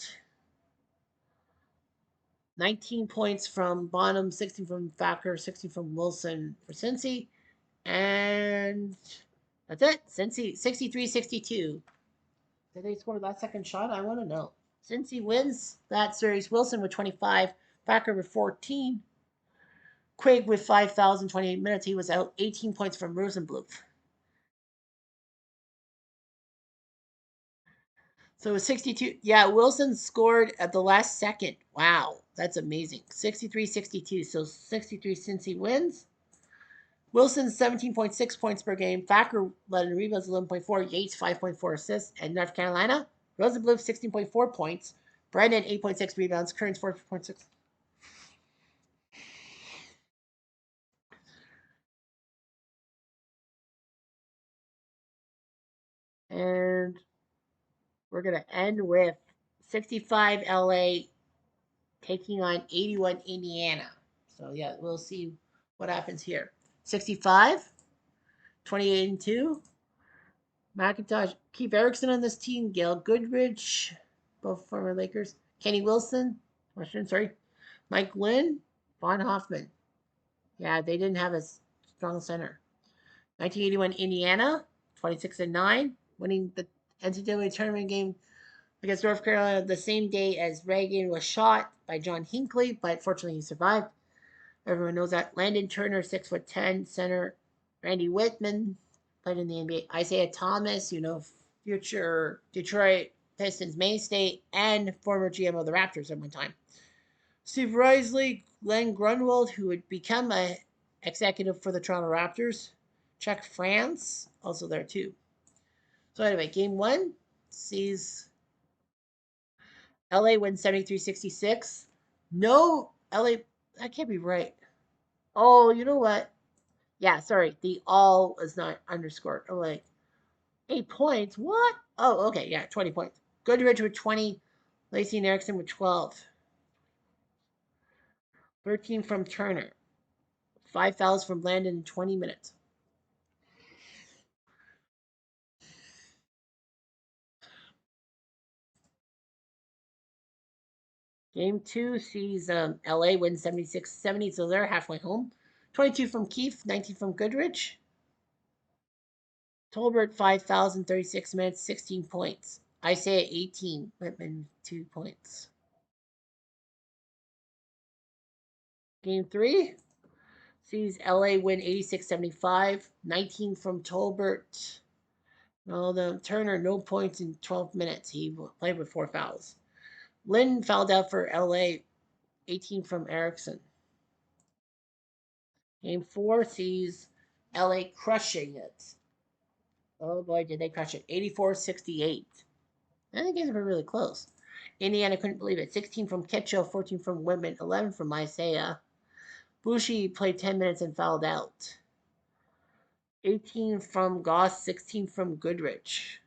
19 points from Bonham, 16 from Thacker, 16 from Wilson for Cincy. And that's it. Cincy, 63-62. Did they score that second shot? I want to know. Cincy wins that series. Wilson with 25, Thacker with 14. Quigg with 5,028 minutes. He was out 18 points from Rosenbluth. So it was 62. Yeah, Wilson scored at the last second. Wow, that's amazing. 63-62. So 63 Cincy wins. Wilson 17.6 points per game. Thacker led in rebounds 11.4. Yates 5.4 assists. And North Carolina, Rosenbluth 16.4 points. Brennan 8.6 rebounds. Kearns 4.6. And we're gonna end with 65 LA, taking on 81 Indiana. So yeah, we'll see what happens here. 65, 28 and 2. McIntosh, Keith Erickson on this team, Gail Goodrich, both former Lakers, Kenny Wilson, Washington, sorry, Mike Lynn, Von Hoffman. Yeah, they didn't have a strong center. 1981 Indiana, 26 and 9, winning the NCAA tournament game against North Carolina the same day as Reagan was shot by John Hinckley, but fortunately he survived. Everyone knows that. Landon Turner, 6'10" center. Randy Whitman played in the NBA. Isaiah Thomas, future Detroit Pistons mainstay and former GM of the Raptors at one time. Steve Risley, Glenn Grunwald, who would become a executive for the Toronto Raptors. Chuck France, also there too. So anyway, game one sees LA win 73-66. No, LA, that can't be right. Oh, you know what? Yeah, sorry. The all is not underscored. I'm like, 8 points? What? Oh, okay. Yeah, 20 points. Goodrich with 20. Lacey and Erickson with 12. 13 from Turner. 5 fouls from Landon in 20 minutes. Game two sees LA win 76-70, so they're halfway home. 22 from Keefe, 19 from Goodrich. Tolbert, 5 fouls in 36 minutes, 16 points. Isaiah, 18, Whitman, 2 points. Game three sees LA win 86-75, 19 from Tolbert. Well, the Turner, no points in 12 minutes. He played with 4 fouls. Lynn fouled out for LA, 18 from Erickson. Game four sees LA crushing it. Oh boy, did they crush it. 84-68. I think games were really close. Indiana couldn't believe it. 16 from Kitchell, 14 from Whitman, 11 from Isaiah. Bushi played 10 minutes and fouled out. 18 from Goss, 16 from Goodrich.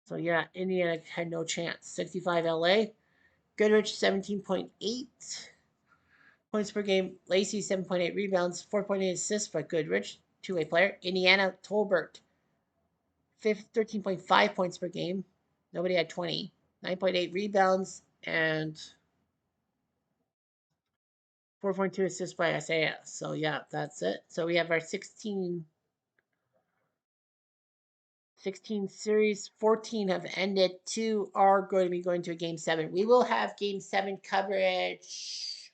So yeah, Indiana had no chance. 65 LA. Goodrich 17.8 points per game. Lacey 7.8 rebounds, 4.8 assists by Goodrich, two-way player. Indiana Tolbert 13.5 points per game. Nobody had 20. 9.8 rebounds and 4.2 assists by Isaiah. So yeah, that's it. So we have our 16 series. 14 have ended. 2 are going to be going to a game 7. We will have game 7 coverage.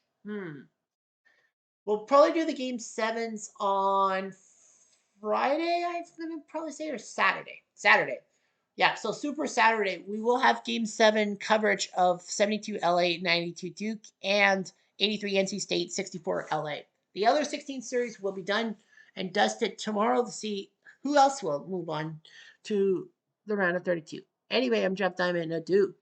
We'll probably do the game 7s on Friday, I'm going to probably say, or Saturday. Saturday. Yeah, so Super Saturday, we will have game 7 coverage of 72 LA, 92 Duke, and 83 NC State, 64 LA. The other 16 series will be done and dusted tomorrow to see who else will move on to the round of 32. Anyway, I'm Jeff Diamond. Adieu.